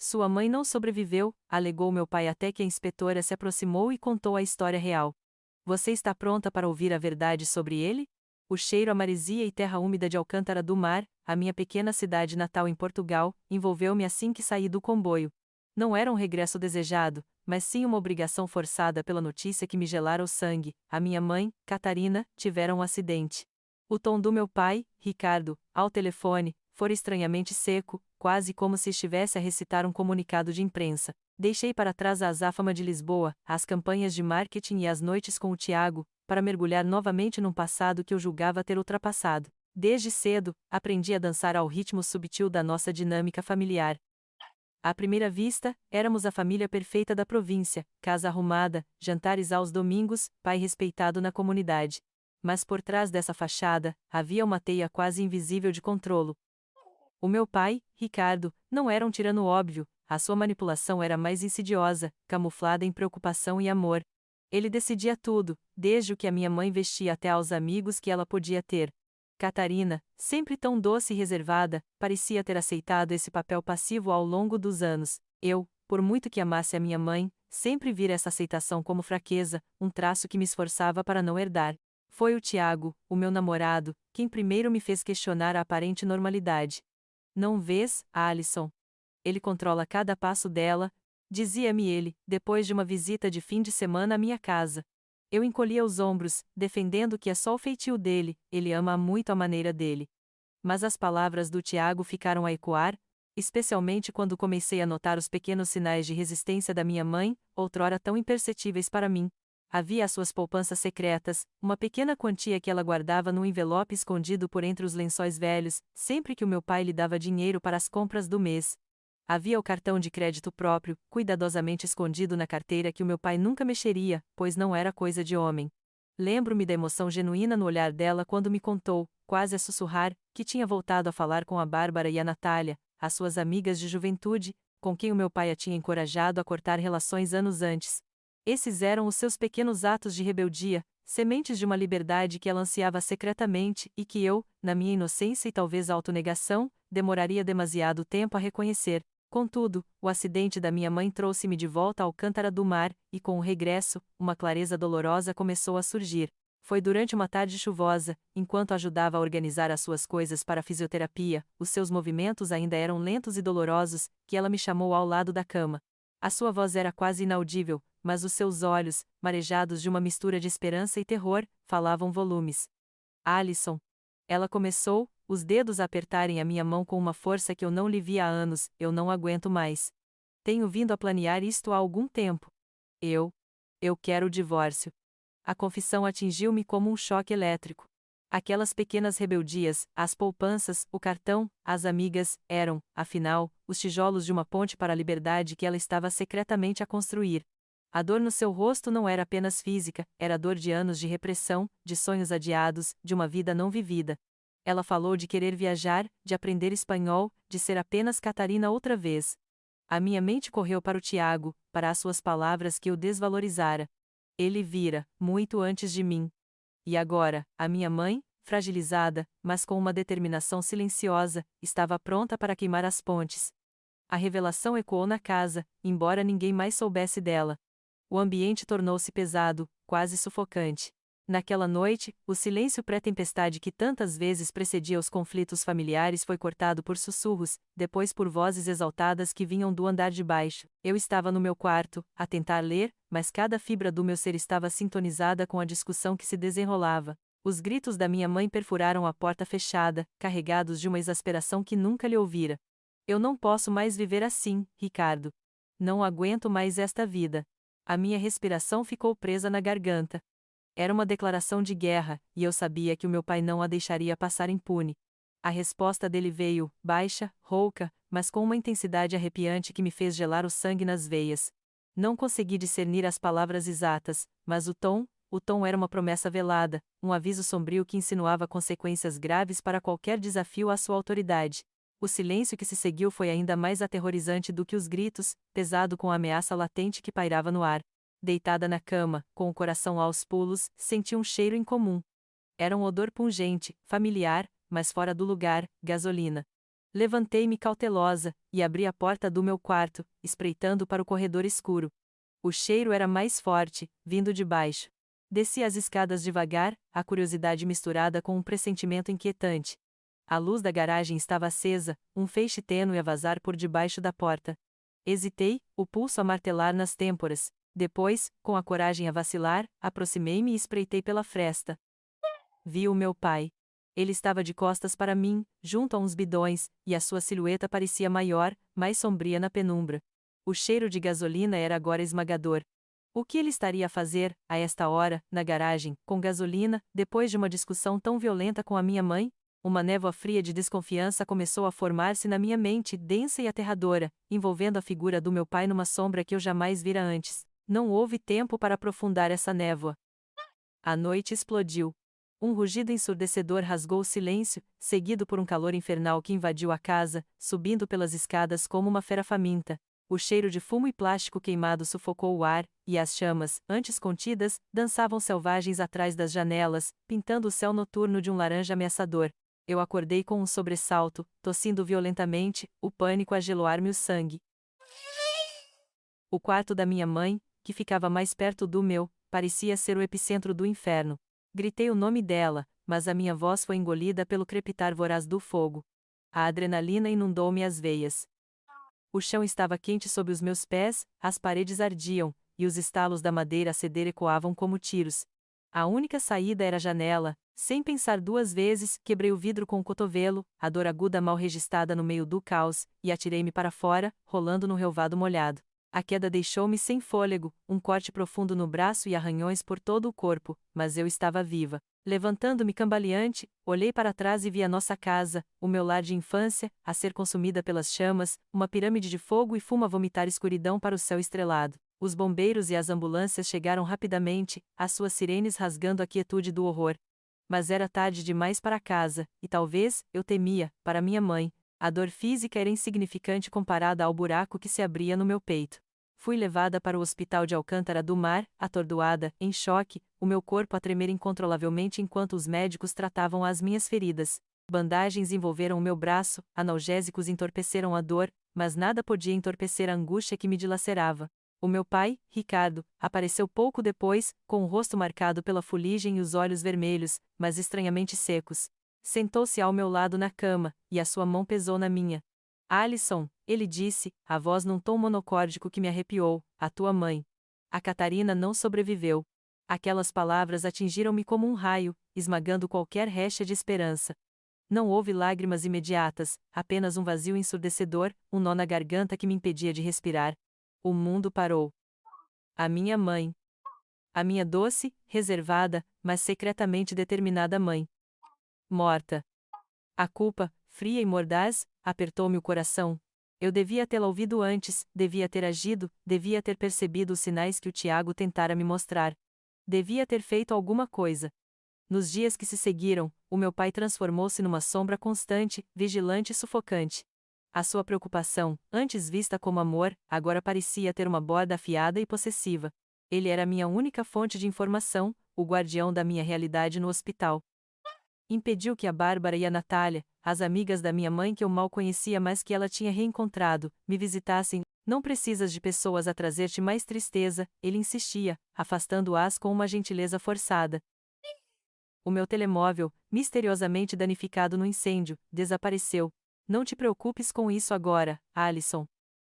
Sua mãe não sobreviveu, alegou meu pai até que a inspetora se aproximou e contou a história real. Você está pronta para ouvir a verdade sobre ele? O cheiro a maresia e terra úmida de Alcântara do Mar, a minha pequena cidade natal em Portugal, envolveu-me assim que saí do comboio. Não era um regresso desejado, mas sim uma obrigação forçada pela notícia que me gelara o sangue. A minha mãe, Catarina, tivera um acidente. O tom do meu pai, Ricardo, ao telefone, fora estranhamente seco, quase como se estivesse a recitar um comunicado de imprensa. Deixei para trás a azáfama de Lisboa, as campanhas de marketing e as noites com o Tiago, para mergulhar novamente num passado que eu julgava ter ultrapassado. Desde cedo, aprendi a dançar ao ritmo subtil da nossa dinâmica familiar. À primeira vista, éramos a família perfeita da província, casa arrumada, jantares aos domingos, pai respeitado na comunidade. Mas por trás dessa fachada, havia uma teia quase invisível de controlo. O meu pai, Ricardo, não era um tirano óbvio, a sua manipulação era mais insidiosa, camuflada em preocupação e amor. Ele decidia tudo, desde o que a minha mãe vestia até aos amigos que ela podia ter. Catarina, sempre tão doce e reservada, parecia ter aceitado esse papel passivo ao longo dos anos. Eu, por muito que amasse a minha mãe, sempre vira essa aceitação como fraqueza, um traço que me esforçava para não herdar. Foi o Tiago, o meu namorado, quem primeiro me fez questionar a aparente normalidade. Não vês, Alison? Ele controla cada passo dela, dizia-me ele, depois de uma visita de fim de semana à minha casa. Eu encolhia os ombros, defendendo que é só o feitio dele, ele ama muito a maneira dele. Mas as palavras do Tiago ficaram a ecoar, especialmente quando comecei a notar os pequenos sinais de resistência da minha mãe, outrora tão imperceptíveis para mim. Havia as suas poupanças secretas, uma pequena quantia que ela guardava num envelope escondido por entre os lençóis velhos, sempre que o meu pai lhe dava dinheiro para as compras do mês. Havia o cartão de crédito próprio, cuidadosamente escondido na carteira que o meu pai nunca mexeria, pois não era coisa de homem. Lembro-me da emoção genuína no olhar dela quando me contou, quase a sussurrar, que tinha voltado a falar com a Bárbara e a Natália, as suas amigas de juventude, com quem o meu pai a tinha encorajado a cortar relações anos antes. Esses eram os seus pequenos atos de rebeldia, sementes de uma liberdade que ela ansiava secretamente e que eu, na minha inocência e talvez autonegação, demoraria demasiado tempo a reconhecer. Contudo, o acidente da minha mãe trouxe-me de volta ao Alcântara do Mar, e com o regresso, uma clareza dolorosa começou a surgir. Foi durante uma tarde chuvosa, enquanto ajudava a organizar as suas coisas para a fisioterapia, os seus movimentos ainda eram lentos e dolorosos, que ela me chamou ao lado da cama. A sua voz era quase inaudível, mas os seus olhos, marejados de uma mistura de esperança e terror, falavam volumes. Alison. Ela começou, os dedos a apertarem a minha mão com uma força que eu não lhe via há anos. Eu não aguento mais. Tenho vindo a planear isto há algum tempo. Eu quero o divórcio. A confissão atingiu-me como um choque elétrico. Aquelas pequenas rebeldias, as poupanças, o cartão, as amigas, eram, afinal, os tijolos de uma ponte para a liberdade que ela estava secretamente a construir. A dor no seu rosto não era apenas física, era dor de anos de repressão, de sonhos adiados, de uma vida não vivida. Ela falou de querer viajar, de aprender espanhol, de ser apenas Catarina outra vez. A minha mente correu para o Tiago, para as suas palavras que o desvalorizara. Ele vira, muito antes de mim. E agora, a minha mãe, fragilizada, mas com uma determinação silenciosa, estava pronta para queimar as pontes. A revelação ecoou na casa, embora ninguém mais soubesse dela. O ambiente tornou-se pesado, quase sufocante. Naquela noite, o silêncio pré-tempestade que tantas vezes precedia os conflitos familiares foi cortado por sussurros, depois por vozes exaltadas que vinham do andar de baixo. Eu estava no meu quarto, a tentar ler, mas cada fibra do meu ser estava sintonizada com a discussão que se desenrolava. Os gritos da minha mãe perfuraram a porta fechada, carregados de uma exasperação que nunca lhe ouvira. Eu não posso mais viver assim, Ricardo. Não aguento mais esta vida. A minha respiração ficou presa na garganta. Era uma declaração de guerra, e eu sabia que o meu pai não a deixaria passar impune. A resposta dele veio, baixa, rouca, mas com uma intensidade arrepiante que me fez gelar o sangue nas veias. Não consegui discernir as palavras exatas, mas o tom era uma promessa velada, um aviso sombrio que insinuava consequências graves para qualquer desafio à sua autoridade. O silêncio que se seguiu foi ainda mais aterrorizante do que os gritos, pesado com a ameaça latente que pairava no ar. Deitada na cama, com o coração aos pulos, senti um cheiro incomum. Era um odor pungente, familiar, mas fora do lugar, gasolina. Levantei-me cautelosa, e abri a porta do meu quarto, espreitando para o corredor escuro. O cheiro era mais forte, vindo de baixo. Desci as escadas devagar, a curiosidade misturada com um pressentimento inquietante. A luz da garagem estava acesa, um feixe tênue a vazar por debaixo da porta. Hesitei, o pulso a martelar nas têmporas. Depois, com a coragem a vacilar, aproximei-me e espreitei pela fresta. Vi o meu pai. Ele estava de costas para mim, junto a uns bidões, e a sua silhueta parecia maior, mais sombria na penumbra. O cheiro de gasolina era agora esmagador. O que ele estaria a fazer, a esta hora, na garagem, com gasolina, depois de uma discussão tão violenta com a minha mãe? Uma névoa fria de desconfiança começou a formar-se na minha mente, densa e aterradora, envolvendo a figura do meu pai numa sombra que eu jamais vira antes. Não houve tempo para aprofundar essa névoa. A noite explodiu. Um rugido ensurdecedor rasgou o silêncio, seguido por um calor infernal que invadiu a casa, subindo pelas escadas como uma fera faminta. O cheiro de fumo e plástico queimado sufocou o ar, e as chamas, antes contidas, dançavam selvagens atrás das janelas, pintando o céu noturno de um laranja ameaçador. Eu acordei com um sobressalto, tossindo violentamente, o pânico a geloar-me o sangue. O quarto da minha mãe, que ficava mais perto do meu, parecia ser o epicentro do inferno. Gritei o nome dela, mas a minha voz foi engolida pelo crepitar voraz do fogo. A adrenalina inundou-me as veias. O chão estava quente sob os meus pés, as paredes ardiam, e os estalos da madeira a ceder ecoavam como tiros. A única saída era a janela. Sem pensar duas vezes, quebrei o vidro com o cotovelo, a dor aguda mal registrada no meio do caos, e atirei-me para fora, rolando no relvado molhado. A queda deixou-me sem fôlego, um corte profundo no braço e arranhões por todo o corpo, mas eu estava viva. Levantando-me cambaleante, olhei para trás e vi a nossa casa, o meu lar de infância, a ser consumida pelas chamas, uma pirâmide de fogo e fumo a vomitar escuridão para o céu estrelado. Os bombeiros e as ambulâncias chegaram rapidamente, as suas sirenes rasgando a quietude do horror. Mas era tarde demais para casa, e talvez, eu temia, para minha mãe. A dor física era insignificante comparada ao buraco que se abria no meu peito. Fui levada para o hospital de Alcântara do Mar, atordoada, em choque, o meu corpo a tremer incontrolavelmente enquanto os médicos tratavam as minhas feridas. Bandagens envolveram o meu braço, analgésicos entorpeceram a dor, mas nada podia entorpecer a angústia que me dilacerava. O meu pai, Ricardo, apareceu pouco depois, com o rosto marcado pela fuligem e os olhos vermelhos, mas estranhamente secos. Sentou-se ao meu lado na cama, e a sua mão pesou na minha. Alisson, ele disse, a voz num tom monocórdico que me arrepiou, a tua mãe. A Catarina não sobreviveu. Aquelas palavras atingiram-me como um raio, esmagando qualquer réștia de esperança. Não houve lágrimas imediatas, apenas um vazio ensurdecedor, um nó na garganta que me impedia de respirar. O mundo parou. A minha mãe. A minha doce, reservada, mas secretamente determinada mãe. Morta. A culpa, fria e mordaz, apertou-me o coração. Eu devia tê-la ouvido antes, devia ter agido, devia ter percebido os sinais que o Tiago tentara me mostrar. Devia ter feito alguma coisa. Nos dias que se seguiram, o meu pai transformou-se numa sombra constante, vigilante e sufocante. A sua preocupação, antes vista como amor, agora parecia ter uma borda afiada e possessiva. Ele era minha única fonte de informação, o guardião da minha realidade no hospital. Impediu que a Bárbara e a Natália, as amigas da minha mãe que eu mal conhecia mas que ela tinha reencontrado, me visitassem. Não precisas de pessoas a trazer-te mais tristeza, ele insistia, afastando-as com uma gentileza forçada. O meu telemóvel, misteriosamente danificado no incêndio, desapareceu. Não te preocupes com isso agora, Alisson.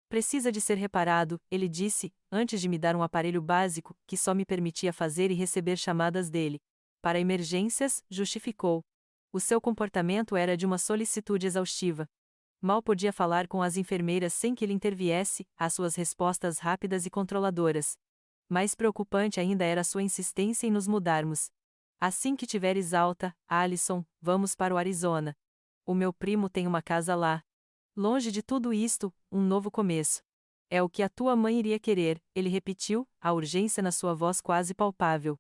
Precisa de ser reparado, ele disse, antes de me dar um aparelho básico, que só me permitia fazer e receber chamadas dele. Para emergências, justificou. O seu comportamento era de uma solicitude exaustiva. Mal podia falar com as enfermeiras sem que ele interviesse, as suas respostas rápidas e controladoras. Mais preocupante ainda era sua insistência em nos mudarmos. Assim que tiveres alta, Alisson, vamos para o Arizona. O meu primo tem uma casa lá. Longe de tudo isto, um novo começo. É o que a tua mãe iria querer, ele repetiu, a urgência na sua voz quase palpável.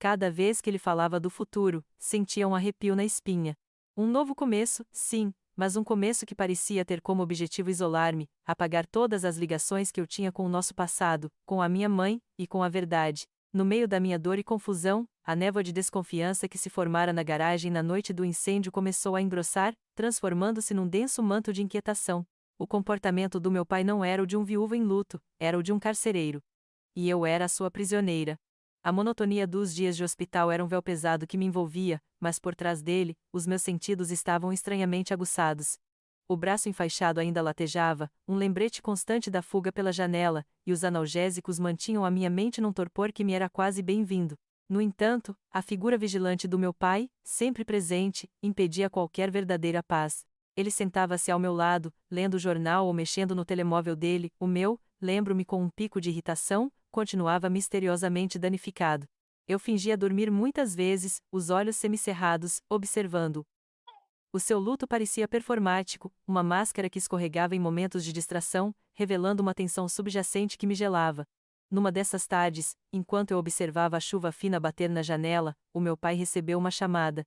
Cada vez que ele falava do futuro, sentia um arrepio na espinha. Um novo começo, sim, mas um começo que parecia ter como objetivo isolar-me, apagar todas as ligações que eu tinha com o nosso passado, com a minha mãe, e com a verdade. No meio da minha dor e confusão, a névoa de desconfiança que se formara na garagem na noite do incêndio começou a engrossar, transformando-se num denso manto de inquietação. O comportamento do meu pai não era o de um viúvo em luto, era o de um carcereiro. E eu era a sua prisioneira. A monotonia dos dias de hospital era um véu pesado que me envolvia, mas por trás dele, os meus sentidos estavam estranhamente aguçados. O braço enfaixado ainda latejava, um lembrete constante da fuga pela janela, e os analgésicos mantinham a minha mente num torpor que me era quase bem-vindo. No entanto, a figura vigilante do meu pai, sempre presente, impedia qualquer verdadeira paz. Ele sentava-se ao meu lado, lendo o jornal ou mexendo no telemóvel dele, o meu, lembro-me com um pico de irritação, continuava misteriosamente danificado. Eu fingia dormir muitas vezes, os olhos semicerrados, observando. O seu luto parecia performático, uma máscara que escorregava em momentos de distração, revelando uma tensão subjacente que me gelava. Numa dessas tardes, enquanto eu observava a chuva fina bater na janela, o meu pai recebeu uma chamada.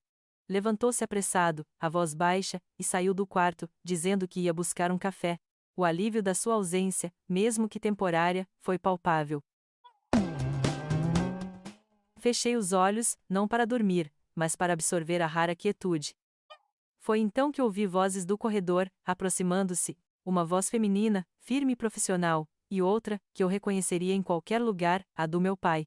Levantou-se apressado, a voz baixa, e saiu do quarto, dizendo que ia buscar um café. O alívio da sua ausência, mesmo que temporária, foi palpável. Fechei os olhos, não para dormir, mas para absorver a rara quietude. Foi então que ouvi vozes do corredor, aproximando-se, uma voz feminina, firme e profissional, e outra, que eu reconheceria em qualquer lugar, a do meu pai.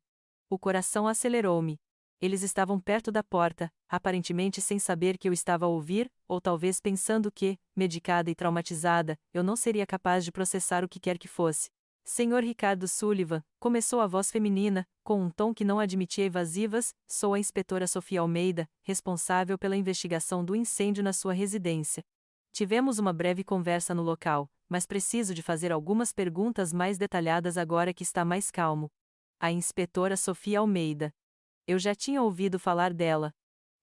O coração acelerou-me. Eles estavam perto da porta, aparentemente sem saber que eu estava a ouvir, ou talvez pensando que, medicada e traumatizada, eu não seria capaz de processar o que quer que fosse. Senhor Ricardo Sullivan, começou a voz feminina, com um tom que não admitia evasivas, sou a inspetora Sofia Almeida, responsável pela investigação do incêndio na sua residência. Tivemos uma breve conversa no local, mas preciso de fazer algumas perguntas mais detalhadas agora que está mais calmo. A inspetora Sofia Almeida. Eu já tinha ouvido falar dela.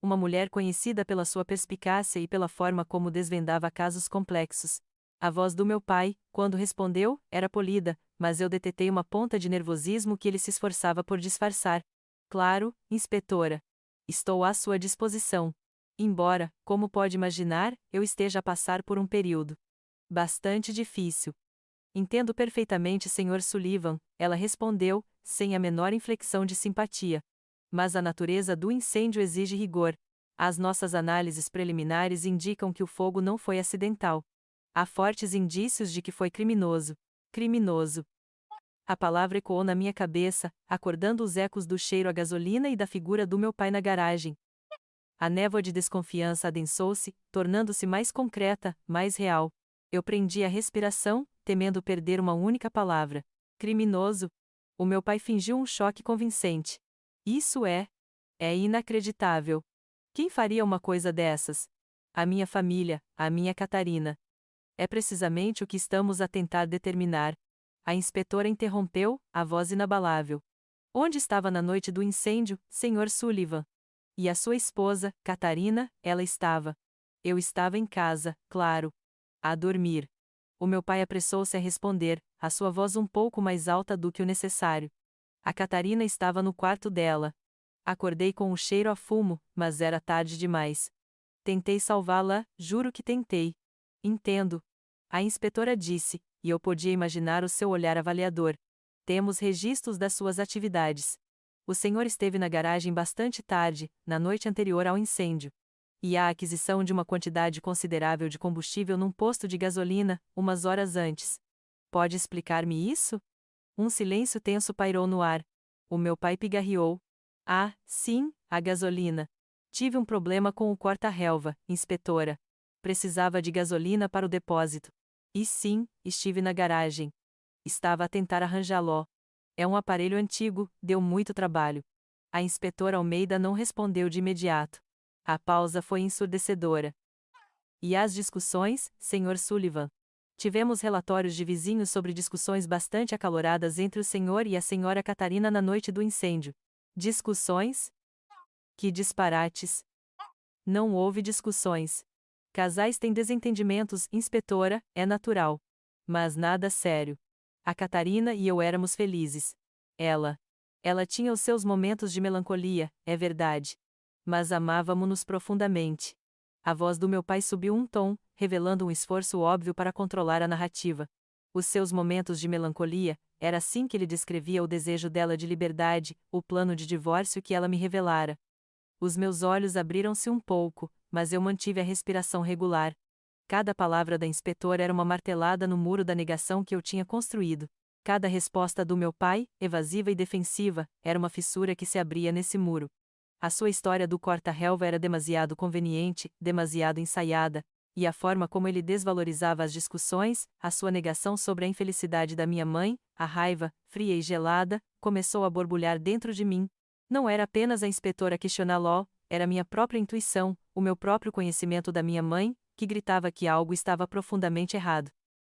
Uma mulher conhecida pela sua perspicácia e pela forma como desvendava casos complexos. A voz do meu pai, quando respondeu, era polida, mas eu detetei uma ponta de nervosismo que ele se esforçava por disfarçar. Claro, inspetora. Estou à sua disposição. Embora, como pode imaginar, eu esteja a passar por um período bastante difícil. Entendo perfeitamente, Sr. Sullivan, ela respondeu, sem a menor inflexão de simpatia. Mas a natureza do incêndio exige rigor. As nossas análises preliminares indicam que o fogo não foi acidental. Há fortes indícios de que foi criminoso. Criminoso. A palavra ecoou na minha cabeça, acordando os ecos do cheiro a gasolina e da figura do meu pai na garagem. A névoa de desconfiança adensou-se, tornando-se mais concreta, mais real. Eu prendi a respiração, temendo perder uma única palavra. Criminoso. O meu pai fingiu um choque convincente. Isso é inacreditável. Quem faria uma coisa dessas? A minha família, a minha Catarina. É precisamente o que estamos a tentar determinar. A inspetora interrompeu, a voz inabalável. Onde estava na noite do incêndio, Sr. Sullivan? E a sua esposa, Catarina, ela estava. Eu estava em casa, claro. A dormir. O meu pai apressou-se a responder, a sua voz um pouco mais alta do que o necessário. A Catarina estava no quarto dela. Acordei com o cheiro a fumo, mas era tarde demais. Tentei salvá-la, juro que tentei. Entendo. A inspetora disse, e eu podia imaginar o seu olhar avaliador. Temos registros das suas atividades. O senhor esteve na garagem bastante tarde, na noite anterior ao incêndio. E a aquisição de uma quantidade considerável de combustível num posto de gasolina, umas horas antes. Pode explicar-me isso? Um silêncio tenso pairou no ar. O meu pai pigarreou. Ah, sim, a gasolina. Tive um problema com o corta-relva, inspetora. Precisava de gasolina para o depósito. E sim, estive na garagem. Estava a tentar arranjá-lo. É um aparelho antigo, deu muito trabalho. A inspetora Almeida não respondeu de imediato. A pausa foi ensurdecedora. E as discussões, Sr. Sullivan? Tivemos relatórios de vizinhos sobre discussões bastante acaloradas entre o senhor e a senhora Catarina na noite do incêndio. Discussões? Que disparates! Não houve discussões. Casais têm desentendimentos, inspetora, é natural. Mas nada sério. A Catarina e eu éramos felizes. Ela tinha os seus momentos de melancolia, é verdade. Mas amávamo-nos profundamente. A voz do meu pai subiu um tom, revelando um esforço óbvio para controlar a narrativa. Os seus momentos de melancolia, era assim que ele descrevia o desejo dela de liberdade, o plano de divórcio que ela me revelara. Os meus olhos abriram-se um pouco, mas eu mantive a respiração regular. Cada palavra da inspetora era uma martelada no muro da negação que eu tinha construído. Cada resposta do meu pai, evasiva e defensiva, era uma fissura que se abria nesse muro. A sua história do corta-relva era demasiado conveniente, demasiado ensaiada, e a forma como ele desvalorizava as discussões, a sua negação sobre a infelicidade da minha mãe, a raiva, fria e gelada, começou a borbulhar dentro de mim. Não era apenas a inspetora questioná-lo, era minha própria intuição, o meu próprio conhecimento da minha mãe, que gritava que algo estava profundamente errado.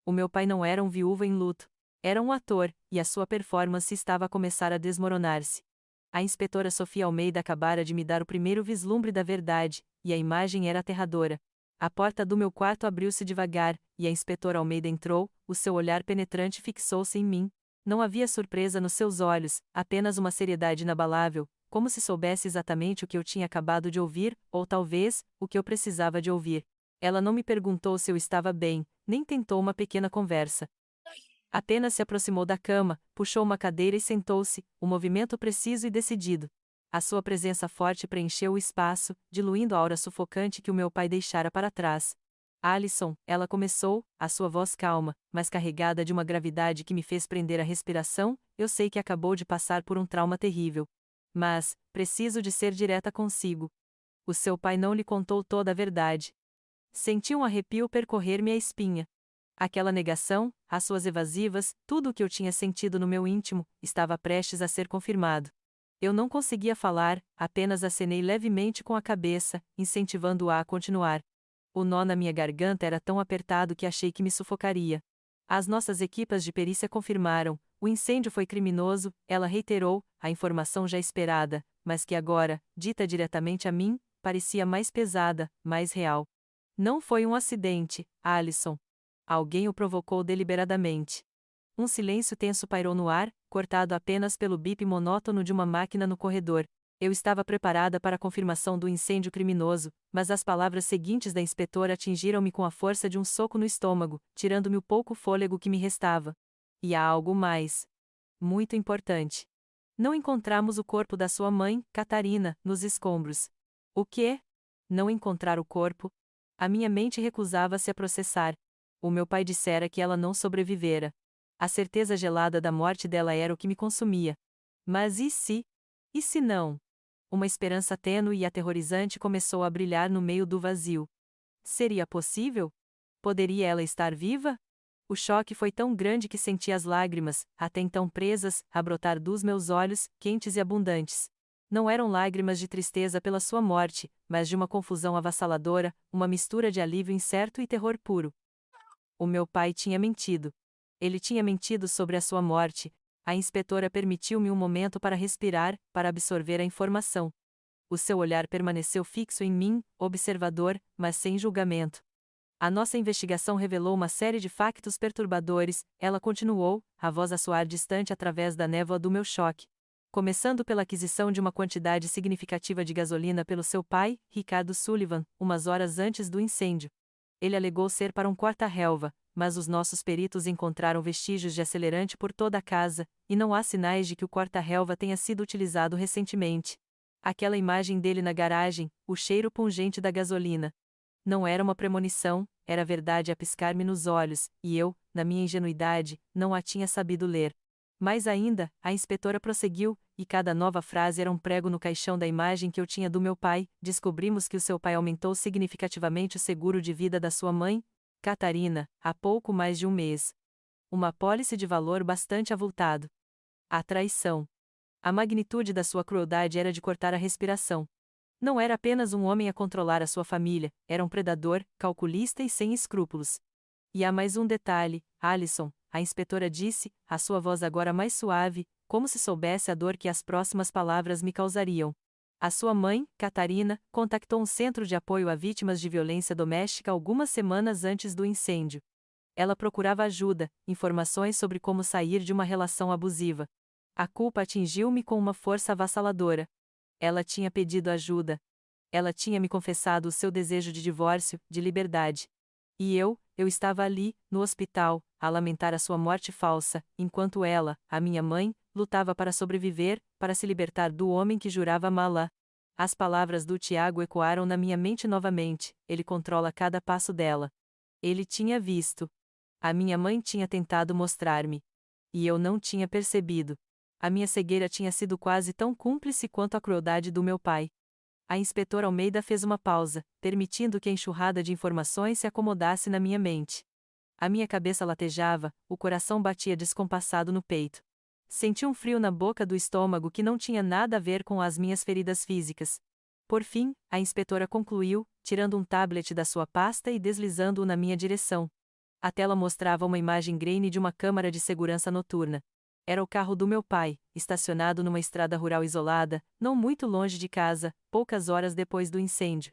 O meu pai não era um viúvo em luto. Era um ator, e a sua performance estava a começar a desmoronar-se. A inspetora Sofia Almeida acabara de me dar o primeiro vislumbre da verdade, e a imagem era aterradora. A porta do meu quarto abriu-se devagar, e a inspetora Almeida entrou, o seu olhar penetrante fixou-se em mim. Não havia surpresa nos seus olhos, apenas uma seriedade inabalável, como se soubesse exatamente o que eu tinha acabado de ouvir, ou talvez, o que eu precisava de ouvir. Ela não me perguntou se eu estava bem, nem tentou uma pequena conversa. Apenas se aproximou da cama, puxou uma cadeira e sentou-se, um movimento preciso e decidido. A sua presença forte preencheu o espaço, diluindo a aura sufocante que o meu pai deixara para trás. Alison, ela começou, a sua voz calma, mas carregada de uma gravidade que me fez prender a respiração, eu sei que acabou de passar por um trauma terrível. Mas, preciso de ser direta consigo. O seu pai não lhe contou toda a verdade. Senti um arrepio percorrer-me a espinha. Aquela negação, as suas evasivas, tudo o que eu tinha sentido no meu íntimo, estava prestes a ser confirmado. Eu não conseguia falar, apenas acenei levemente com a cabeça, incentivando-a a continuar. O nó na minha garganta era tão apertado que achei que me sufocaria. As nossas equipas de perícia confirmaram, o incêndio foi criminoso, ela reiterou, a informação já esperada, mas que agora, dita diretamente a mim, parecia mais pesada, mais real. Não foi um acidente, Alison. Alguém o provocou deliberadamente. Um silêncio tenso pairou no ar, cortado apenas pelo bip monótono de uma máquina no corredor. Eu estava preparada para a confirmação do incêndio criminoso, mas as palavras seguintes da inspetora atingiram-me com a força de um soco no estômago, tirando-me o pouco fôlego que me restava. E há algo mais. Muito importante. Não encontramos o corpo da sua mãe, Catarina, nos escombros. O quê? Não encontrar o corpo? A minha mente recusava-se a processar. O meu pai dissera que ela não sobrevivera. A certeza gelada da morte dela era o que me consumia. Mas e se? E se não? Uma esperança tênue e aterrorizante começou a brilhar no meio do vazio. Seria possível? Poderia ela estar viva? O choque foi tão grande que senti as lágrimas, até então presas, a brotar dos meus olhos, quentes e abundantes. Não eram lágrimas de tristeza pela sua morte, mas de uma confusão avassaladora, uma mistura de alívio incerto e terror puro. O meu pai tinha mentido. Ele tinha mentido sobre a sua morte. A inspetora permitiu-me um momento para respirar, para absorver a informação. O seu olhar permaneceu fixo em mim, observador, mas sem julgamento. A nossa investigação revelou uma série de factos perturbadores, ela continuou, a voz a soar distante através da névoa do meu choque. Começando pela aquisição de uma quantidade significativa de gasolina pelo seu pai, Ricardo Sullivan, umas horas antes do incêndio. Ele alegou ser para um corta-relva, mas os nossos peritos encontraram vestígios de acelerante por toda a casa, e não há sinais de que o corta-relva tenha sido utilizado recentemente. Aquela imagem dele na garagem, o cheiro pungente da gasolina. Não era uma premonição, era a verdade a piscar-me nos olhos, e eu, na minha ingenuidade, não a tinha sabido ler. Mais ainda, a inspetora prosseguiu, e cada nova frase era um prego no caixão da imagem que eu tinha do meu pai. Descobrimos que o seu pai aumentou significativamente o seguro de vida da sua mãe, Catarina, há pouco mais de um mês. Uma apólice de valor bastante avultado. A traição. A magnitude da sua crueldade era de cortar a respiração. Não era apenas um homem a controlar a sua família, era um predador, calculista e sem escrúpulos. E há mais um detalhe, Alison, a inspetora disse, a sua voz agora mais suave, como se soubesse a dor que as próximas palavras me causariam. A sua mãe, Catarina, contactou um centro de apoio a vítimas de violência doméstica algumas semanas antes do incêndio. Ela procurava ajuda, informações sobre como sair de uma relação abusiva. A culpa atingiu-me com uma força avassaladora. Ela tinha pedido ajuda. Ela tinha me confessado o seu desejo de divórcio, de liberdade. E eu, eu estava ali, no hospital, a lamentar a sua morte falsa, enquanto ela, a minha mãe, lutava para sobreviver, para se libertar do homem que jurava amá-la. As palavras do Tiago ecoaram na minha mente novamente: ele controla cada passo dela. Ele tinha visto. A minha mãe tinha tentado mostrar-me. E eu não tinha percebido. A minha cegueira tinha sido quase tão cúmplice quanto a crueldade do meu pai. A inspetora Almeida fez uma pausa, permitindo que a enxurrada de informações se acomodasse na minha mente. A minha cabeça latejava, o coração batia descompassado no peito. Senti um frio na boca do estômago que não tinha nada a ver com as minhas feridas físicas. Por fim, a inspetora concluiu, tirando um tablet da sua pasta e deslizando-o na minha direção. A tela mostrava uma imagem grainy de uma câmara de segurança noturna. Era o carro do meu pai, estacionado numa estrada rural isolada, não muito longe de casa, poucas horas depois do incêndio.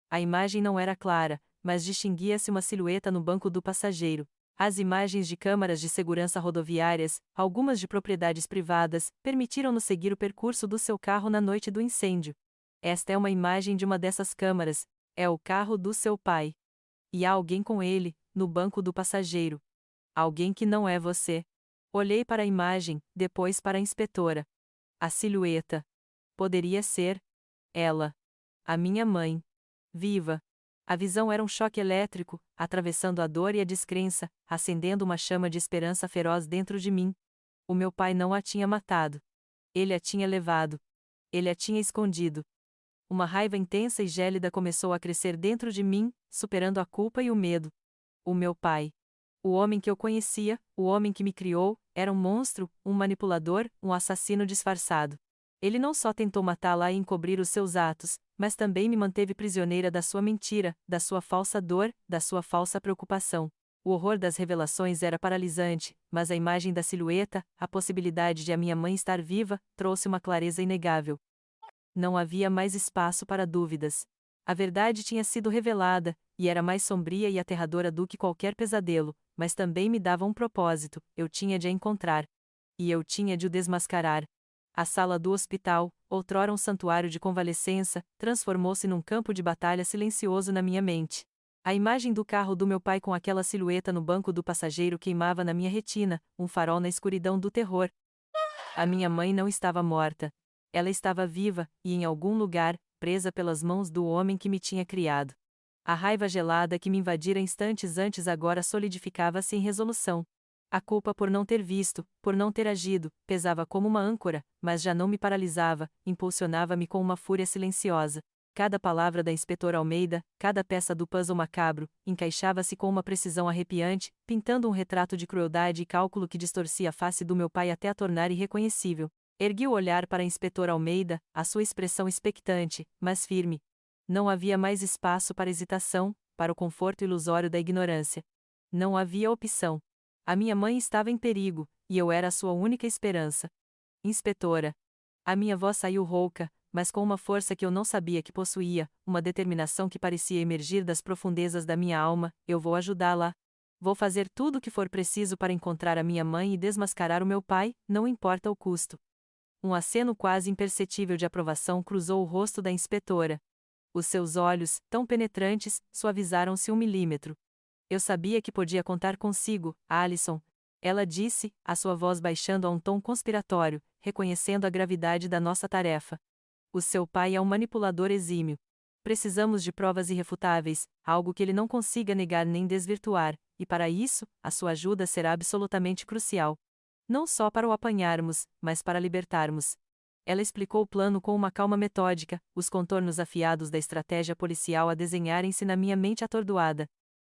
A imagem não era clara, mas distinguia-se uma silhueta no banco do passageiro. As imagens de câmaras de segurança rodoviárias, algumas de propriedades privadas, permitiram-nos seguir o percurso do seu carro na noite do incêndio. Esta é uma imagem de uma dessas câmaras. É o carro do seu pai. E há alguém com ele, no banco do passageiro. Alguém que não é você. Olhei para a imagem, depois para a inspetora. A silhueta. Poderia ser ela. A minha mãe. Viva. A visão era um choque elétrico, atravessando a dor e a descrença, acendendo uma chama de esperança feroz dentro de mim. O meu pai não a tinha matado. Ele a tinha levado. Ele a tinha escondido. Uma raiva intensa e gélida começou a crescer dentro de mim, superando a culpa e o medo. O meu pai. O homem que eu conhecia, o homem que me criou, era um monstro, um manipulador, um assassino disfarçado. Ele não só tentou matá-la e encobrir os seus atos, mas também me manteve prisioneira da sua mentira, da sua falsa dor, da sua falsa preocupação. O horror das revelações era paralisante, mas a imagem da silhueta, a possibilidade de a minha mãe estar viva, trouxe uma clareza inegável. Não havia mais espaço para dúvidas. A verdade tinha sido revelada, e era mais sombria e aterradora do que qualquer pesadelo, mas também me dava um propósito: eu tinha de a encontrar. E eu tinha de o desmascarar. A sala do hospital, outrora um santuário de convalescença, transformou-se num campo de batalha silencioso na minha mente. A imagem do carro do meu pai com aquela silhueta no banco do passageiro queimava na minha retina, um farol na escuridão do terror. A minha mãe não estava morta. Ela estava viva, e em algum lugar, presa pelas mãos do homem que me tinha criado. A raiva gelada que me invadira instantes antes agora solidificava-se em resolução. A culpa por não ter visto, por não ter agido, pesava como uma âncora, mas já não me paralisava, impulsionava-me com uma fúria silenciosa. Cada palavra da inspetora Almeida, cada peça do puzzle macabro, encaixava-se com uma precisão arrepiante, pintando um retrato de crueldade e cálculo que distorcia a face do meu pai até a tornar irreconhecível. Ergui o olhar para a inspetora Almeida, a sua expressão expectante, mas firme. Não havia mais espaço para hesitação, para o conforto ilusório da ignorância. Não havia opção. A minha mãe estava em perigo, e eu era a sua única esperança. Inspetora. A minha voz saiu rouca, mas com uma força que eu não sabia que possuía, uma determinação que parecia emergir das profundezas da minha alma: eu vou ajudá-la. Vou fazer tudo o que for preciso para encontrar a minha mãe e desmascarar o meu pai, não importa o custo. Um aceno quase imperceptível de aprovação cruzou o rosto da inspetora. Os seus olhos, tão penetrantes, suavizaram-se 1 milímetro. Eu sabia que podia contar consigo, Alison. Ela disse, a sua voz baixando a um tom conspiratório, reconhecendo a gravidade da nossa tarefa. O seu pai é um manipulador exímio. Precisamos de provas irrefutáveis, algo que ele não consiga negar nem desvirtuar, e para isso, a sua ajuda será absolutamente crucial. Não só para o apanharmos, mas para libertarmos. Ela explicou o plano com uma calma metódica, os contornos afiados da estratégia policial a desenharem-se na minha mente atordoada.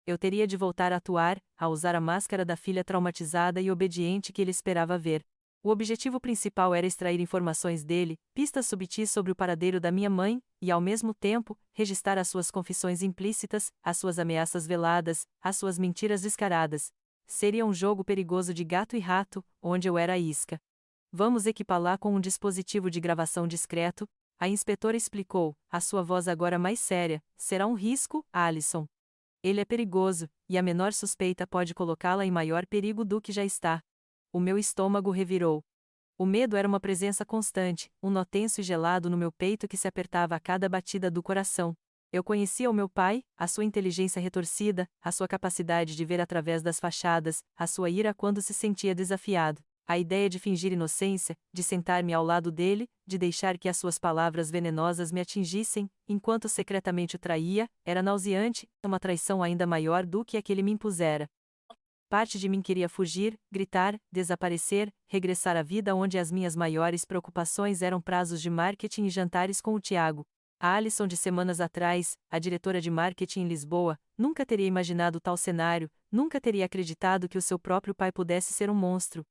Eu teria de voltar a atuar, a usar a máscara da filha traumatizada e obediente que ele esperava ver. O objetivo principal era extrair informações dele, pistas subtis sobre o paradeiro da minha mãe, e ao mesmo tempo, registrar as suas confissões implícitas, as suas ameaças veladas, as suas mentiras descaradas. Seria um jogo perigoso de gato e rato, onde eu era a isca. Vamos equipá-la com um dispositivo de gravação discreto, a inspetora explicou, a sua voz agora mais séria: será um risco, Alison. Ele é perigoso, e a menor suspeita pode colocá-la em maior perigo do que já está. O meu estômago revirou. O medo era uma presença constante, um nó tenso e gelado no meu peito que se apertava a cada batida do coração. Eu conhecia o meu pai, a sua inteligência retorcida, a sua capacidade de ver através das fachadas, a sua ira quando se sentia desafiado. A ideia de fingir inocência, de sentar-me ao lado dele, de deixar que as suas palavras venenosas me atingissem, enquanto secretamente o traía, era nauseante, uma traição ainda maior do que a que ele me impusera. Parte de mim queria fugir, gritar, desaparecer, regressar à vida onde as minhas maiores preocupações eram prazos de marketing e jantares com o Tiago. A Alison de semanas atrás, a diretora de marketing em Lisboa, nunca teria imaginado tal cenário, nunca teria acreditado que o seu próprio pai pudesse ser um monstro.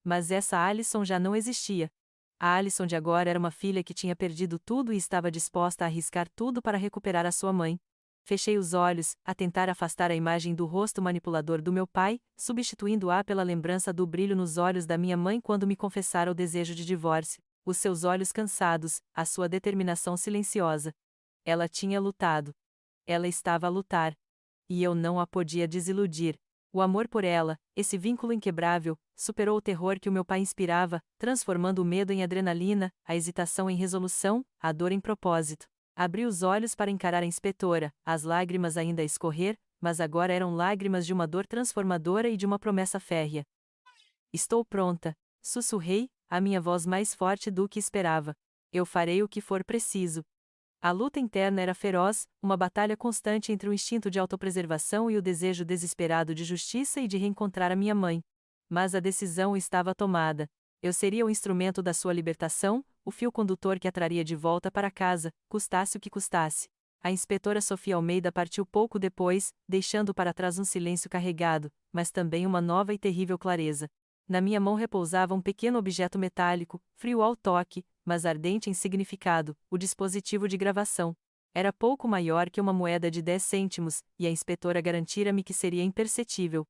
Mas essa Alison já não existia. A Alison de agora era uma filha que tinha perdido tudo e estava disposta a arriscar tudo para recuperar a sua mãe. Fechei os olhos, a tentar afastar a imagem do rosto manipulador do meu pai, substituindo-a pela lembrança do brilho nos olhos da minha mãe quando me confessara o desejo de divórcio, os seus olhos cansados, a sua determinação silenciosa. Ela tinha lutado. Ela estava a lutar. E eu não a podia desiludir. O amor por ela, esse vínculo inquebrável, superou o terror que o meu pai inspirava, transformando o medo em adrenalina, a hesitação em resolução, a dor em propósito. Abri os olhos para encarar a inspetora, as lágrimas ainda a escorrer, mas agora eram lágrimas de uma dor transformadora e de uma promessa férrea. Estou pronta, sussurrei, a minha voz mais forte do que esperava. Eu farei o que for preciso. A luta interna era feroz, uma batalha constante entre o instinto de autopreservação e o desejo desesperado de justiça e de reencontrar a minha mãe. Mas a decisão estava tomada. Eu seria o instrumento da sua libertação, o fio condutor que a traria de volta para casa, custasse o que custasse. A inspetora Sofia Almeida partiu pouco depois, deixando para trás um silêncio carregado, mas também uma nova e terrível clareza. Na minha mão repousava um pequeno objeto metálico, frio ao toque, mas ardente em significado, o dispositivo de gravação. Era pouco maior que uma moeda de 10 cêntimos, e a inspetora garantira-me que seria imperceptível.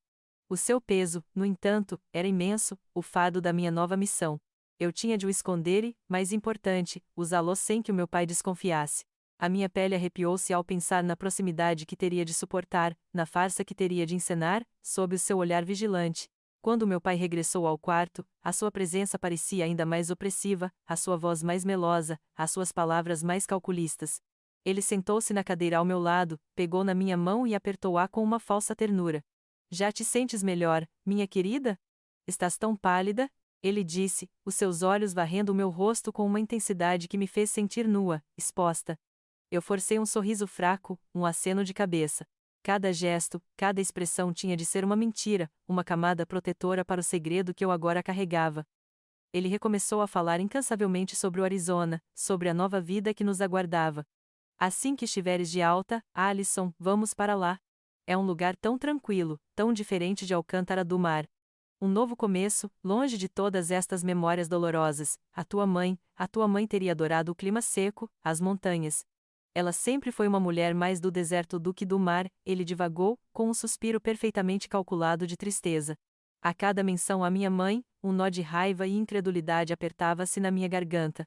O seu peso, no entanto, era imenso, o fardo da minha nova missão. Eu tinha de o esconder e, mais importante, usá-lo sem que o meu pai desconfiasse. A minha pele arrepiou-se ao pensar na proximidade que teria de suportar, na farsa que teria de encenar, sob o seu olhar vigilante. Quando meu pai regressou ao quarto, a sua presença parecia ainda mais opressiva, a sua voz mais melosa, as suas palavras mais calculistas. Ele sentou-se na cadeira ao meu lado, pegou na minha mão e apertou-a com uma falsa ternura. Já te sentes melhor, minha querida? Estás tão pálida? Ele disse, os seus olhos varrendo o meu rosto com uma intensidade que me fez sentir nua, exposta. Eu forcei um sorriso fraco, um aceno de cabeça. Cada gesto, cada expressão tinha de ser uma mentira, uma camada protetora para o segredo que eu agora carregava. Ele recomeçou a falar incansavelmente sobre o Arizona, sobre a nova vida que nos aguardava. Assim que estiveres de alta, Alison, vamos para lá. É um lugar tão tranquilo, tão diferente de Alcântara do Mar. Um novo começo, longe de todas estas memórias dolorosas. A tua mãe teria adorado o clima seco, as montanhas. Ela sempre foi uma mulher mais do deserto do que do mar, ele divagou, com um suspiro perfeitamente calculado de tristeza. A cada menção à minha mãe, um nó de raiva e incredulidade apertava-se na minha garganta.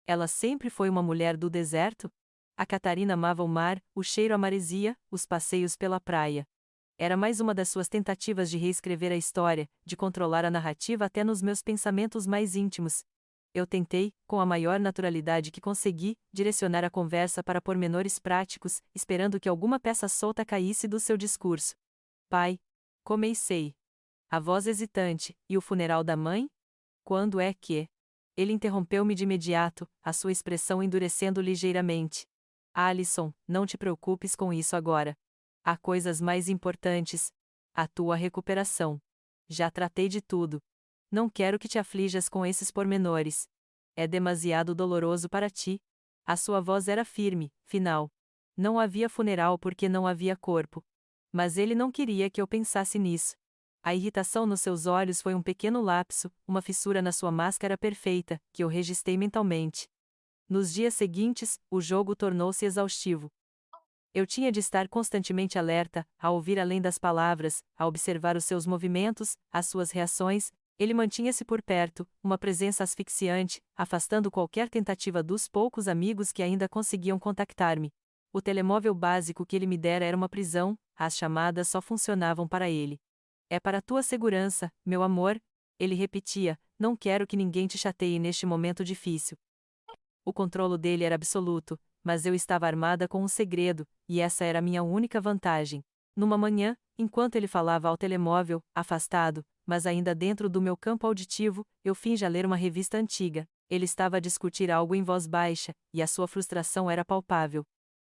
Ela sempre foi uma mulher do deserto? A Catarina amava o mar, o cheiro a maresia, os passeios pela praia. Era mais uma das suas tentativas de reescrever a história, de controlar a narrativa até nos meus pensamentos mais íntimos. Eu tentei, com a maior naturalidade que consegui, direcionar a conversa para pormenores práticos, esperando que alguma peça solta caísse do seu discurso. Pai. Comecei. A voz hesitante, e o funeral da mãe? Quando é que? Ele interrompeu-me de imediato, a sua expressão endurecendo ligeiramente. Alison, não te preocupes com isso agora. Há coisas mais importantes. A tua recuperação. Já tratei de tudo. Não quero que te aflijas com esses pormenores. É demasiado doloroso para ti. A sua voz era firme, final. Não havia funeral porque não havia corpo. Mas ele não queria que eu pensasse nisso. A irritação nos seus olhos foi um pequeno lapso, uma fissura na sua máscara perfeita, que eu registrei mentalmente. Nos dias seguintes, o jogo tornou-se exaustivo. Eu tinha de estar constantemente alerta, a ouvir além das palavras, a observar os seus movimentos, as suas reações. Ele mantinha-se por perto, uma presença asfixiante, afastando qualquer tentativa dos poucos amigos que ainda conseguiam contactar-me. O telemóvel básico que ele me dera era uma prisão, as chamadas só funcionavam para ele. É para tua segurança, meu amor, ele repetia, não quero que ninguém te chateie neste momento difícil. O controlo dele era absoluto, mas eu estava armada com um segredo, e essa era minha única vantagem. Numa manhã, enquanto ele falava ao telemóvel, afastado, mas ainda dentro do meu campo auditivo, eu fingi ler uma revista antiga. Ele estava a discutir algo em voz baixa, e a sua frustração era palpável.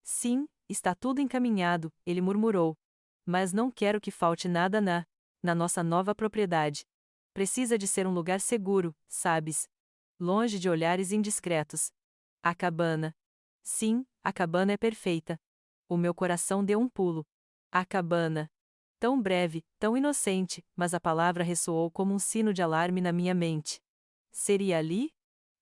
Sim, está tudo encaminhado, ele murmurou. Mas não quero que falte nada na nossa nova propriedade. Precisa de ser um lugar seguro, sabes? Longe de olhares indiscretos. A cabana. Sim, a cabana é perfeita. O meu coração deu um pulo. A cabana. Tão breve, tão inocente, mas a palavra ressoou como um sino de alarme na minha mente. Seria ali?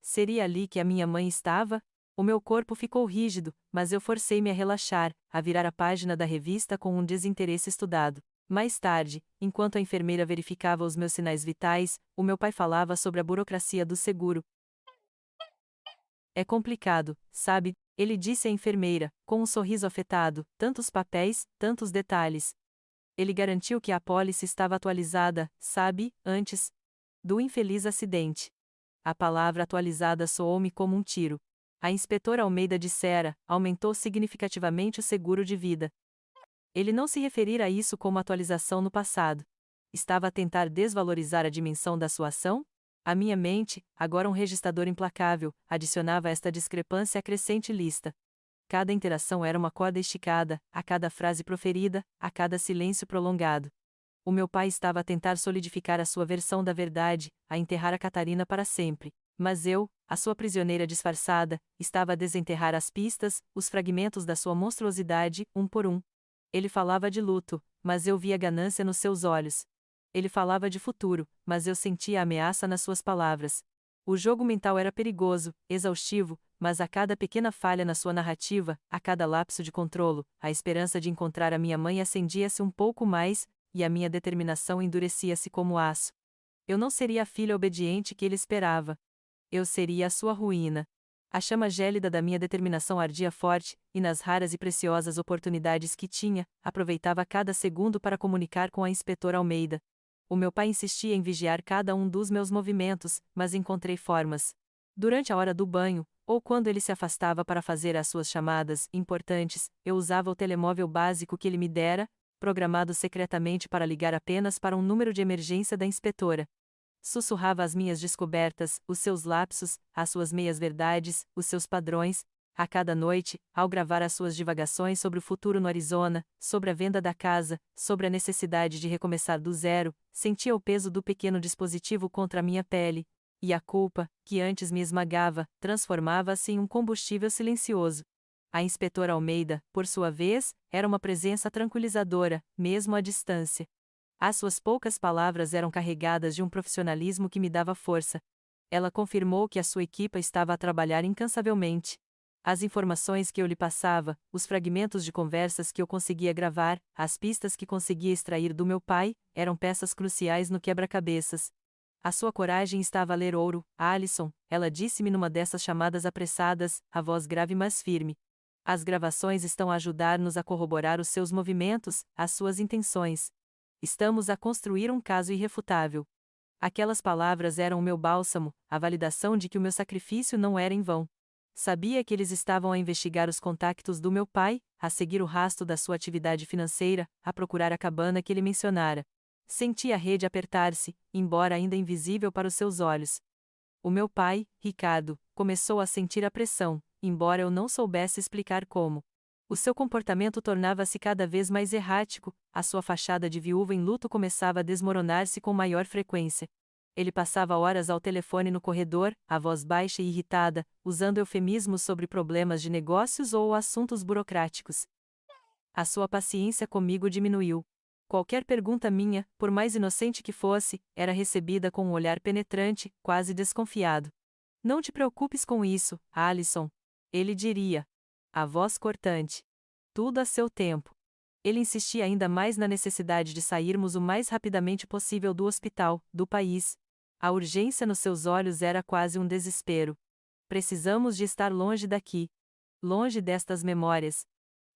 Seria ali que a minha mãe estava? O meu corpo ficou rígido, mas eu forcei-me a relaxar, a virar a página da revista com um desinteresse estudado. Mais tarde, enquanto a enfermeira verificava os meus sinais vitais, o meu pai falava sobre a burocracia do seguro. É complicado, sabe? Ele disse à enfermeira, com um sorriso afetado, tantos papéis, tantos detalhes. Ele garantiu que a apólice estava atualizada, sabe, antes do infeliz acidente. A palavra atualizada soou-me como um tiro. A inspetora Almeida dissera, aumentou significativamente o seguro de vida. Ele não se referira a isso como atualização no passado. Estava a tentar desvalorizar a dimensão da sua ação? A minha mente, agora um registrador implacável, adicionava esta discrepância à crescente lista. Cada interação era uma corda esticada, a cada frase proferida, a cada silêncio prolongado. O meu pai estava a tentar solidificar a sua versão da verdade, a enterrar a Catarina para sempre. Mas eu, a sua prisioneira disfarçada, estava a desenterrar as pistas, os fragmentos da sua monstruosidade, um por um. Ele falava de luto, mas eu via ganância nos seus olhos. Ele falava de futuro, mas eu sentia a ameaça nas suas palavras. O jogo mental era perigoso, exaustivo, mas a cada pequena falha na sua narrativa, a cada lapso de controlo, a esperança de encontrar a minha mãe acendia-se um pouco mais, e a minha determinação endurecia-se como aço. Eu não seria a filha obediente que ele esperava. Eu seria a sua ruína. A chama gélida da minha determinação ardia forte, e nas raras e preciosas oportunidades que tinha, aproveitava cada segundo para comunicar com a inspetora Almeida. O meu pai insistia em vigiar cada um dos meus movimentos, mas encontrei formas. Durante a hora do banho, ou quando ele se afastava para fazer as suas chamadas importantes, eu usava o telemóvel básico que ele me dera, programado secretamente para ligar apenas para um número de emergência da inspetora. Sussurrava as minhas descobertas, os seus lapsos, as suas meias-verdades, os seus padrões. A cada noite, ao gravar as suas divagações sobre o futuro no Arizona, sobre a venda da casa, sobre a necessidade de recomeçar do zero, sentia o peso do pequeno dispositivo contra a minha pele, e a culpa, que antes me esmagava, transformava-se em um combustível silencioso. A inspetora Almeida, por sua vez, era uma presença tranquilizadora, mesmo à distância. As suas poucas palavras eram carregadas de um profissionalismo que me dava força. Ela confirmou que a sua equipa estava a trabalhar incansavelmente. As informações que eu lhe passava, os fragmentos de conversas que eu conseguia gravar, as pistas que conseguia extrair do meu pai, eram peças cruciais no quebra-cabeças. A sua coragem estava a ler ouro, Alison, ela disse-me numa dessas chamadas apressadas, a voz grave mas firme. As gravações estão a ajudar-nos a corroborar os seus movimentos, as suas intenções. Estamos a construir um caso irrefutável. Aquelas palavras eram o meu bálsamo, a validação de que o meu sacrifício não era em vão. Sabia que eles estavam a investigar os contactos do meu pai, a seguir o rastro da sua atividade financeira, a procurar a cabana que ele mencionara. Senti a rede apertar-se, embora ainda invisível para os seus olhos. O meu pai, Ricardo, começou a sentir a pressão, embora eu não soubesse explicar como. O seu comportamento tornava-se cada vez mais errático, a sua fachada de viúva em luto começava a desmoronar-se com maior frequência. Ele passava horas ao telefone no corredor, a voz baixa e irritada, usando eufemismos sobre problemas de negócios ou assuntos burocráticos. A sua paciência comigo diminuiu. Qualquer pergunta minha, por mais inocente que fosse, era recebida com um olhar penetrante, quase desconfiado. Não te preocupes com isso, Alison. Ele diria. A voz cortante. Tudo a seu tempo. Ele insistia ainda mais na necessidade de sairmos o mais rapidamente possível do hospital, do país. A urgência nos seus olhos era quase um desespero. Precisamos de estar longe daqui. Longe destas memórias.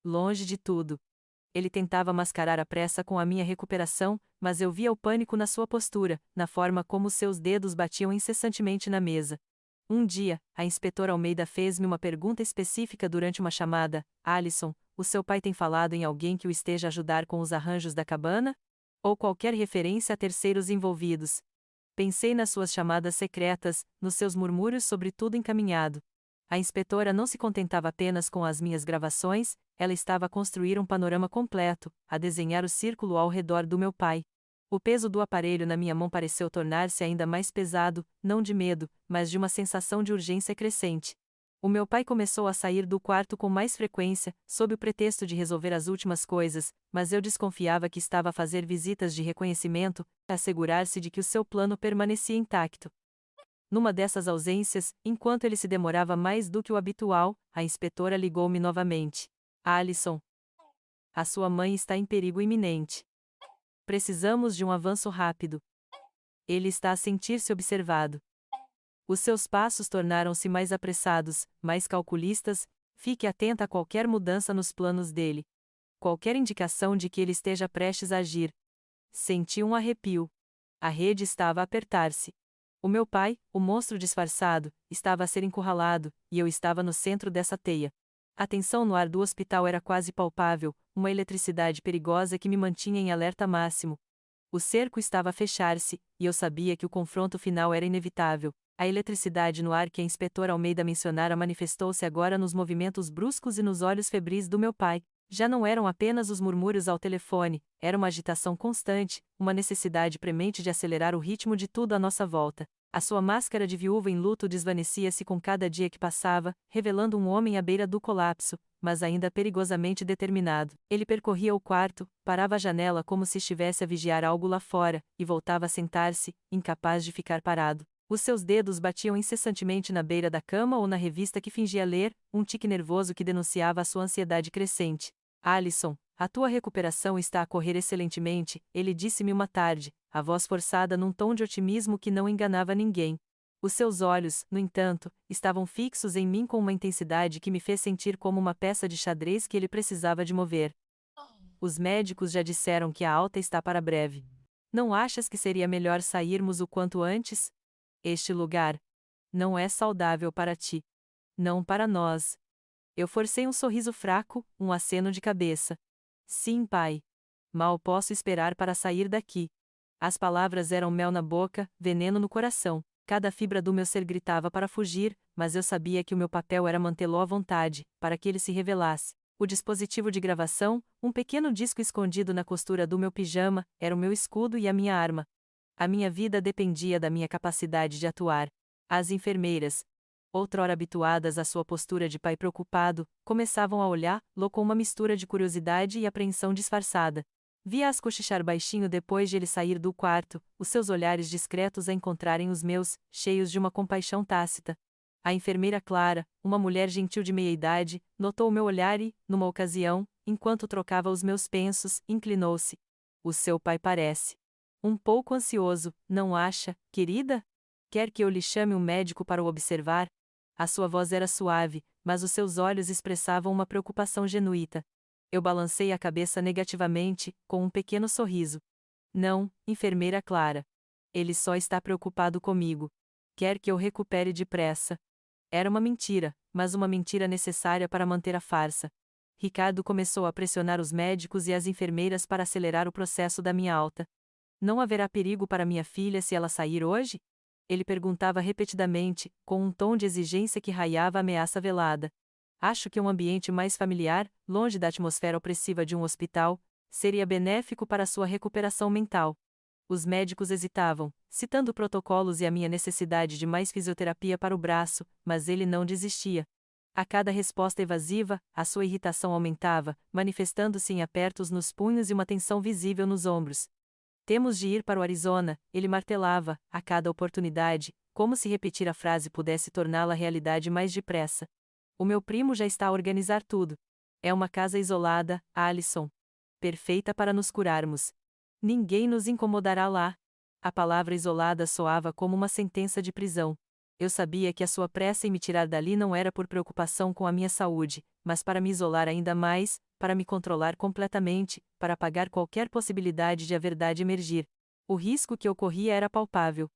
Longe de tudo. Ele tentava mascarar a pressa com a minha recuperação, mas eu via o pânico na sua postura, na forma como seus dedos batiam incessantemente na mesa. Um dia, a inspetora Almeida fez-me uma pergunta específica durante uma chamada: Alison, o seu pai tem falado em alguém que o esteja a ajudar com os arranjos da cabana? Ou qualquer referência a terceiros envolvidos? Pensei nas suas chamadas secretas, nos seus murmúrios sobre tudo encaminhado. A inspetora não se contentava apenas com as minhas gravações, ela estava a construir um panorama completo, a desenhar o círculo ao redor do meu pai. O peso do aparelho na minha mão pareceu tornar-se ainda mais pesado, não de medo, mas de uma sensação de urgência crescente. O meu pai começou a sair do quarto com mais frequência, sob o pretexto de resolver as últimas coisas, mas eu desconfiava que estava a fazer visitas de reconhecimento, a assegurar-se de que o seu plano permanecia intacto. Numa dessas ausências, enquanto ele se demorava mais do que o habitual, a inspetora ligou-me novamente. Alison, a sua mãe está em perigo iminente. Precisamos de um avanço rápido. Ele está a sentir-se observado. Os seus passos tornaram-se mais apressados, mais calculistas. Fique atenta a qualquer mudança nos planos dele. Qualquer indicação de que ele esteja prestes a agir. Senti um arrepio. A rede estava a apertar-se. O meu pai, o monstro disfarçado, estava a ser encurralado, e eu estava no centro dessa teia. A tensão no ar do hospital era quase palpável, uma eletricidade perigosa que me mantinha em alerta máximo. O cerco estava a fechar-se, e eu sabia que o confronto final era inevitável. A eletricidade no ar que a inspetora Almeida mencionara manifestou-se agora nos movimentos bruscos e nos olhos febris do meu pai. Já não eram apenas os murmúrios ao telefone, era uma agitação constante, uma necessidade premente de acelerar o ritmo de tudo à nossa volta. A sua máscara de viúva em luto desvanecia-se com cada dia que passava, revelando um homem à beira do colapso, mas ainda perigosamente determinado. Ele percorria o quarto, parava à janela como se estivesse a vigiar algo lá fora, e voltava a sentar-se, incapaz de ficar parado. Os seus dedos batiam incessantemente na beira da cama ou na revista que fingia ler, um tique nervoso que denunciava a sua ansiedade crescente. Alison, a tua recuperação está a correr excelentemente, ele disse-me uma tarde, a voz forçada num tom de otimismo que não enganava ninguém. Os seus olhos, no entanto, estavam fixos em mim com uma intensidade que me fez sentir como uma peça de xadrez que ele precisava de mover. Os médicos já disseram que a alta está para breve. Não achas que seria melhor sairmos o quanto antes? Este lugar não é saudável para ti. Não para nós. Eu forcei um sorriso fraco, um aceno de cabeça. Sim, pai. Mal posso esperar para sair daqui. As palavras eram mel na boca, veneno no coração. Cada fibra do meu ser gritava para fugir, mas eu sabia que o meu papel era mantê-lo à vontade, para que ele se revelasse. O dispositivo de gravação, um pequeno disco escondido na costura do meu pijama, era o meu escudo e a minha arma. A minha vida dependia da minha capacidade de atuar. As enfermeiras, outrora habituadas à sua postura de pai preocupado, começavam a olhá-lo com uma mistura de curiosidade e apreensão disfarçada. Via-as cochichar baixinho depois de ele sair do quarto, os seus olhares discretos a encontrarem os meus, cheios de uma compaixão tácita. A enfermeira Clara, uma mulher gentil de meia-idade, notou o meu olhar e, numa ocasião, enquanto trocava os meus pensos, inclinou-se. O seu pai parece um pouco ansioso, não acha, querida? Quer que eu lhe chame um médico para o observar? A sua voz era suave, mas os seus olhos expressavam uma preocupação genuína. Eu balancei a cabeça negativamente, com um pequeno sorriso. Não, enfermeira Clara. Ele só está preocupado comigo. Quer que eu recupere depressa. Era uma mentira, mas uma mentira necessária para manter a farsa. Ricardo começou a pressionar os médicos e as enfermeiras para acelerar o processo da minha alta. Não haverá perigo para minha filha se ela sair hoje? Ele perguntava repetidamente, com um tom de exigência que raiava a ameaça velada. Acho que um ambiente mais familiar, longe da atmosfera opressiva de um hospital, seria benéfico para sua recuperação mental. Os médicos hesitavam, citando protocolos e a minha necessidade de mais fisioterapia para o braço, mas ele não desistia. A cada resposta evasiva, a sua irritação aumentava, manifestando-se em apertos nos punhos e uma tensão visível nos ombros. Temos de ir para o Arizona, ele martelava, a cada oportunidade, como se repetir a frase pudesse torná-la realidade mais depressa. O meu primo já está a organizar tudo. É uma casa isolada, Alison. Perfeita para nos curarmos. Ninguém nos incomodará lá. A palavra isolada soava como uma sentença de prisão. Eu sabia que a sua pressa em me tirar dali não era por preocupação com a minha saúde, mas para me isolar ainda mais, para me controlar completamente, para apagar qualquer possibilidade de a verdade emergir. O risco que eu corria era palpável.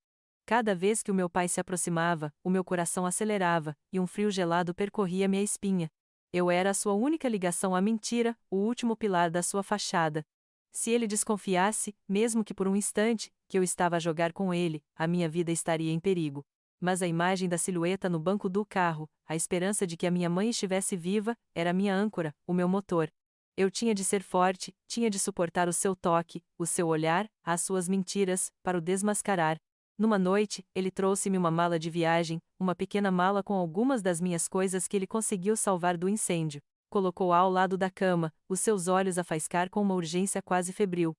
Cada vez que o meu pai se aproximava, o meu coração acelerava, e um frio gelado percorria minha espinha. Eu era a sua única ligação à mentira, o último pilar da sua fachada. Se ele desconfiasse, mesmo que por um instante, que eu estava a jogar com ele, a minha vida estaria em perigo. Mas a imagem da silhueta no banco do carro, a esperança de que a minha mãe estivesse viva, era a minha âncora, o meu motor. Eu tinha de ser forte, tinha de suportar o seu toque, o seu olhar, as suas mentiras, para o desmascarar. Numa noite, ele trouxe-me uma mala de viagem, uma pequena mala com algumas das minhas coisas que ele conseguiu salvar do incêndio. Colocou-a ao lado da cama, os seus olhos a faiscar com uma urgência quase febril.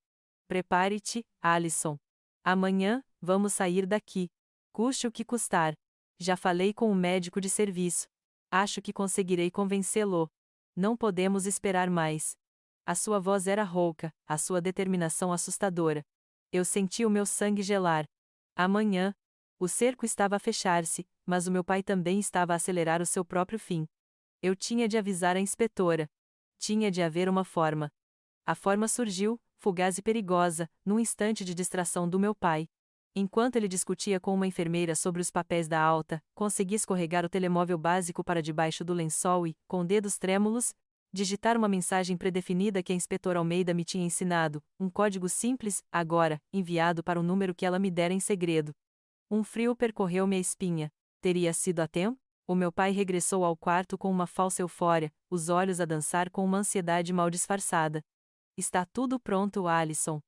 Prepare-te, Alison. Amanhã, vamos sair daqui. Custe o que custar. Já falei com o médico de serviço. Acho que conseguirei convencê-lo. Não podemos esperar mais. A sua voz era rouca, a sua determinação assustadora. Eu senti o meu sangue gelar. Amanhã. O cerco estava a fechar-se, mas o meu pai também estava a acelerar o seu próprio fim. Eu tinha de avisar a inspetora. Tinha de haver uma forma. A forma surgiu, fugaz e perigosa, num instante de distração do meu pai. Enquanto ele discutia com uma enfermeira sobre os papéis da alta, consegui escorregar o telemóvel básico para debaixo do lençol e, com dedos trêmulos, digitar uma mensagem predefinida que a inspetora Almeida me tinha ensinado, um código simples, agora, enviado para um número que ela me dera em segredo. Um frio percorreu minha espinha. Teria sido a tempo? O meu pai regressou ao quarto com uma falsa eufória, os olhos a dançar com uma ansiedade mal disfarçada. Está tudo pronto, Alison.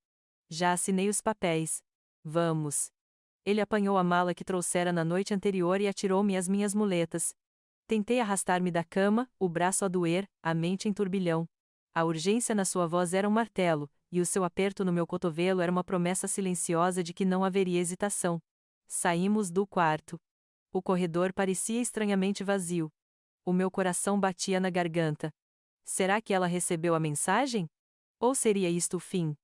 Já assinei os papéis. Vamos. Ele apanhou a mala que trouxera na noite anterior e atirou-me as minhas muletas. Tentei arrastar-me da cama, o braço a doer, a mente em turbilhão. A urgência na sua voz era um martelo, e o seu aperto no meu cotovelo era uma promessa silenciosa de que não haveria hesitação. Saímos do quarto. O corredor parecia estranhamente vazio. O meu coração batia na garganta. Será que ela recebeu a mensagem? Ou seria isto o fim?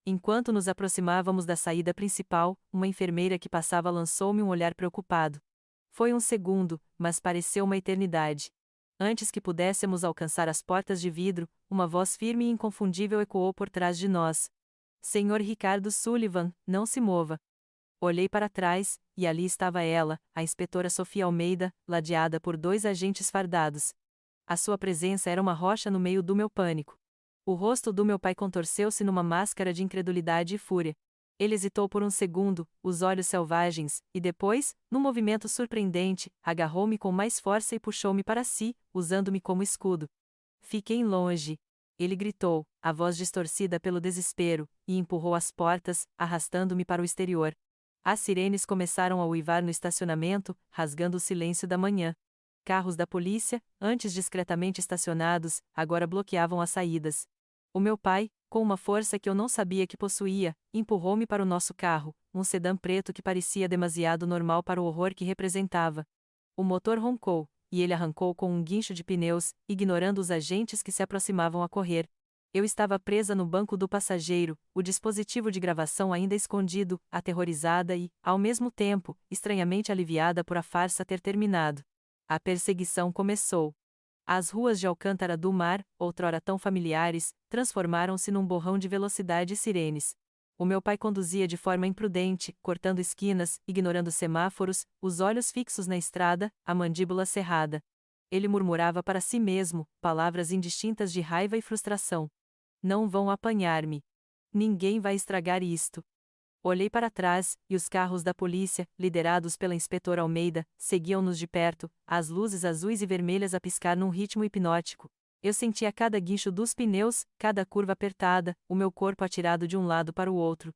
Enquanto nos aproximávamos da saída principal, uma enfermeira que passava lançou-me um olhar preocupado. Foi um segundo, mas pareceu uma eternidade. Antes que pudéssemos alcançar as portas de vidro, uma voz firme e inconfundível ecoou por trás de nós. Senhor Ricardo Sullivan, não se mova. Olhei para trás, e ali estava ela, a inspetora Sofia Almeida, ladeada por 2 agentes fardados. A sua presença era uma rocha no meio do meu pânico. O rosto do meu pai contorceu-se numa máscara de incredulidade e fúria. Ele hesitou por um segundo, os olhos selvagens, e depois, num movimento surpreendente, agarrou-me com mais força e puxou-me para si, usando-me como escudo. Fiquem longe! Ele gritou, a voz distorcida pelo desespero, e empurrou as portas, arrastando-me para o exterior. As sirenes começaram a uivar no estacionamento, rasgando o silêncio da manhã. Carros da polícia, antes discretamente estacionados, agora bloqueavam as saídas. O meu pai, com uma força que eu não sabia que possuía, empurrou-me para o nosso carro, um sedã preto que parecia demasiado normal para o horror que representava. O motor roncou, e ele arrancou com um guincho de pneus, ignorando os agentes que se aproximavam a correr. Eu estava presa no banco do passageiro, o dispositivo de gravação ainda escondido, aterrorizada e, ao mesmo tempo, estranhamente aliviada por a farsa ter terminado. A perseguição começou. As ruas de Alcântara do Mar, outrora tão familiares, transformaram-se num borrão de velocidade e sirenes. O meu pai conduzia de forma imprudente, cortando esquinas, ignorando semáforos, os olhos fixos na estrada, a mandíbula cerrada. Ele murmurava para si mesmo, palavras indistintas de raiva e frustração. Não vão apanhar-me. Ninguém vai estragar isto. Olhei para trás, e os carros da polícia, liderados pela inspetora Almeida, seguiam-nos de perto, as luzes azuis e vermelhas a piscar num ritmo hipnótico. Eu sentia cada guincho dos pneus, cada curva apertada, o meu corpo atirado de um lado para o outro.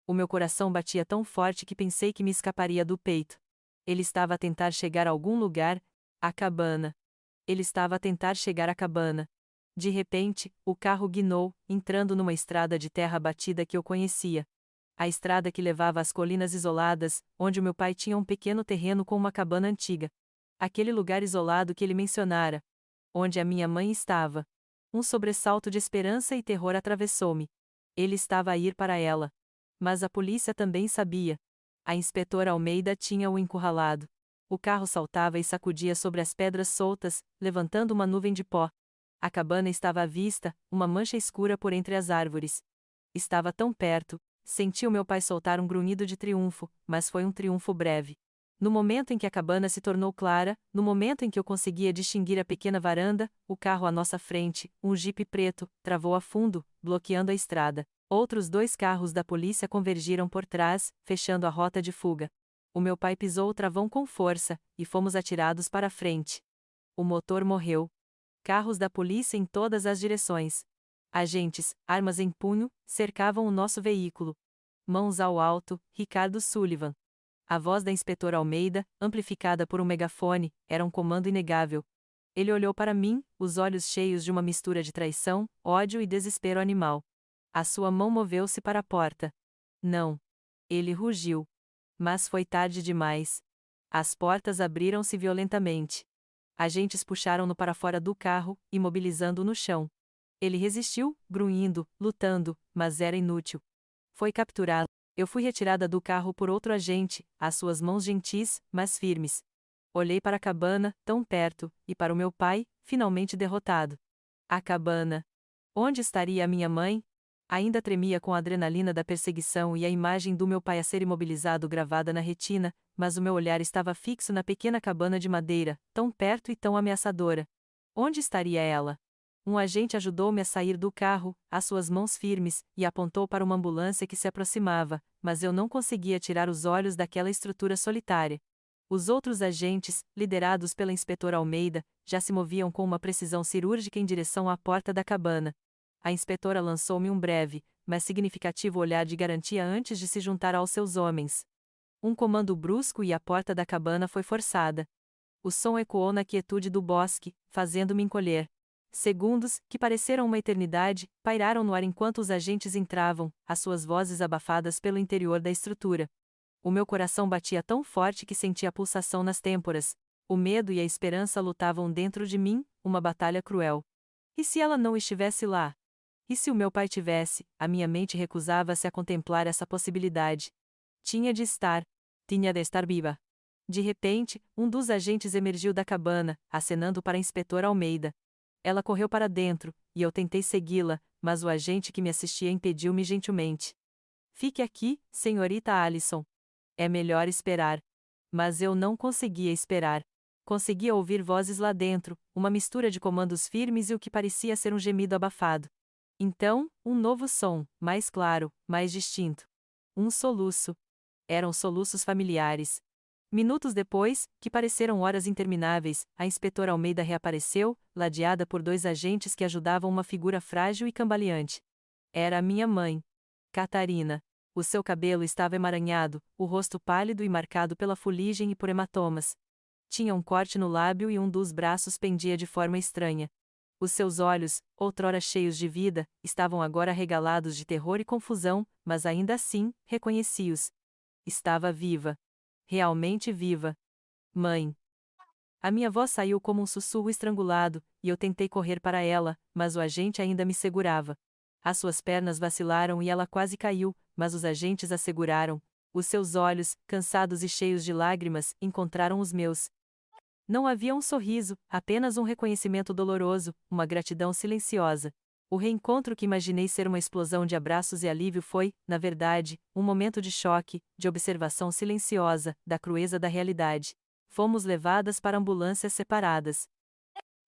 O meu coração batia tão forte que pensei que me escaparia do peito. Ele estava a tentar chegar a algum lugar, a cabana. Ele estava a tentar chegar à cabana. De repente, o carro guinou, entrando numa estrada de terra batida que eu conhecia. A estrada que levava às colinas isoladas, onde o meu pai tinha um pequeno terreno com uma cabana antiga. Aquele lugar isolado que ele mencionara. Onde a minha mãe estava. Um sobressalto de esperança e terror atravessou-me. Ele estava a ir para ela. Mas a polícia também sabia. A inspetora Almeida tinha-o encurralado. O carro saltava e sacudia sobre as pedras soltas, levantando uma nuvem de pó. A cabana estava à vista, uma mancha escura por entre as árvores. Estava tão perto. Senti o meu pai soltar um grunhido de triunfo, mas foi um triunfo breve. No momento em que a cabana se tornou clara, no momento em que eu conseguia distinguir a pequena varanda, o carro à nossa frente, um jipe preto, travou a fundo, bloqueando a estrada. Outros 2 carros da polícia convergiram por trás, fechando a rota de fuga. O meu pai pisou o travão com força, e fomos atirados para a frente. O motor morreu. Carros da polícia em todas as direções. Agentes, armas em punho, cercavam o nosso veículo. Mãos ao alto, Ricardo Sullivan. A voz da inspetora Almeida, amplificada por um megafone, era um comando inegável. Ele olhou para mim, os olhos cheios de uma mistura de traição, ódio e desespero animal. A sua mão moveu-se para a porta. Não. Ele rugiu. Mas foi tarde demais. As portas abriram-se violentamente. Agentes puxaram-no para fora do carro, imobilizando-o no chão. Ele resistiu, grunhindo, lutando, mas era inútil. Foi capturado. Eu fui retirada do carro por outro agente, as suas mãos gentis, mas firmes. Olhei para a cabana, tão perto, e para o meu pai, finalmente derrotado. A cabana. Onde estaria a minha mãe? Ainda tremia com a adrenalina da perseguição e a imagem do meu pai a ser imobilizado gravada na retina, mas o meu olhar estava fixo na pequena cabana de madeira, tão perto e tão ameaçadora. Onde estaria ela? Um agente ajudou-me a sair do carro, as suas mãos firmes, e apontou para uma ambulância que se aproximava, mas eu não conseguia tirar os olhos daquela estrutura solitária. Os outros agentes, liderados pela inspetora Almeida, já se moviam com uma precisão cirúrgica em direção à porta da cabana. A inspetora lançou-me um breve, mas significativo olhar de garantia antes de se juntar aos seus homens. Um comando brusco e a porta da cabana foi forçada. O som ecoou na quietude do bosque, fazendo-me encolher. Segundos, que pareceram uma eternidade, pairaram no ar enquanto os agentes entravam, as suas vozes abafadas pelo interior da estrutura. O meu coração batia tão forte que sentia a pulsação nas têmporas. O medo e a esperança lutavam dentro de mim, uma batalha cruel. E se ela não estivesse lá? E se o meu pai tivesse? A minha mente recusava-se a contemplar essa possibilidade. Tinha de estar. Tinha de estar viva. De repente, um dos agentes emergiu da cabana, acenando para a inspetora Almeida. Ela correu para dentro, e eu tentei segui-la, mas o agente que me assistia impediu-me gentilmente. Fique aqui, senhorita Allison. É melhor esperar. Mas eu não conseguia esperar. Conseguia ouvir vozes lá dentro, uma mistura de comandos firmes e o que parecia ser um gemido abafado. Então, um novo som, mais claro, mais distinto. Um soluço. Eram soluços familiares. Minutos depois, que pareceram horas intermináveis, a inspetora Almeida reapareceu, ladeada por 2 agentes que ajudavam uma figura frágil e cambaleante. Era a minha mãe. Catarina. O seu cabelo estava emaranhado, o rosto pálido e marcado pela fuligem e por hematomas. Tinha um corte no lábio e um dos braços pendia de forma estranha. Os seus olhos, outrora cheios de vida, estavam agora regalados de terror e confusão, mas ainda assim, reconheci-os. Estava viva. Realmente viva. Mãe. A minha voz saiu como um sussurro estrangulado, e eu tentei correr para ela, mas o agente ainda me segurava. As suas pernas vacilaram e ela quase caiu, mas os agentes a seguraram. Os seus olhos, cansados e cheios de lágrimas, encontraram os meus. Não havia um sorriso, apenas um reconhecimento doloroso, uma gratidão silenciosa. O reencontro que imaginei ser uma explosão de abraços e alívio foi, na verdade, um momento de choque, de observação silenciosa, da crueza da realidade. Fomos levadas para ambulâncias separadas.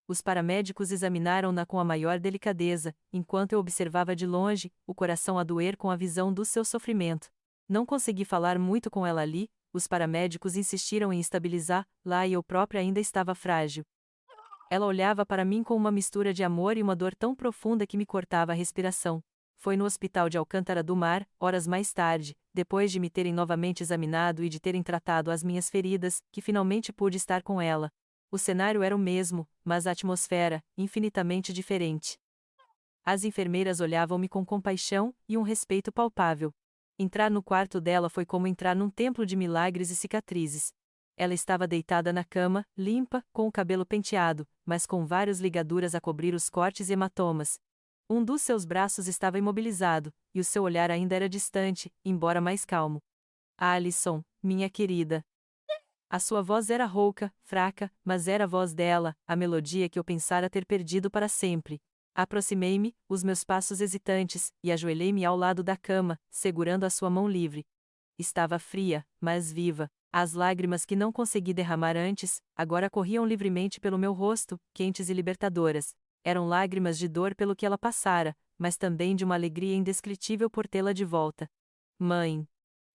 Os paramédicos examinaram-na com a maior delicadeza, enquanto eu observava de longe, o coração a doer com a visão do seu sofrimento. Não consegui falar muito com ela ali, os paramédicos insistiram em estabilizá-la e eu própria ainda estava frágil. Ela olhava para mim com uma mistura de amor e uma dor tão profunda que me cortava a respiração. Foi no hospital de Alcântara do Mar, horas mais tarde, depois de me terem novamente examinado e de terem tratado as minhas feridas, que finalmente pude estar com ela. O cenário era o mesmo, mas a atmosfera, infinitamente diferente. As enfermeiras olhavam-me com compaixão e um respeito palpável. Entrar no quarto dela foi como entrar num templo de milagres e cicatrizes. Ela estava deitada na cama, limpa, com o cabelo penteado, mas com várias ligaduras a cobrir os cortes e hematomas. Um dos seus braços estava imobilizado, e o seu olhar ainda era distante, embora mais calmo. Allison, minha querida. A sua voz era rouca, fraca, mas era a voz dela, a melodia que eu pensara ter perdido para sempre. Aproximei-me, os meus passos hesitantes, e ajoelhei-me ao lado da cama, segurando a sua mão livre. Estava fria, mas viva. As lágrimas que não consegui derramar antes, agora corriam livremente pelo meu rosto, quentes e libertadoras. Eram lágrimas de dor pelo que ela passara, mas também de uma alegria indescritível por tê-la de volta. Mãe!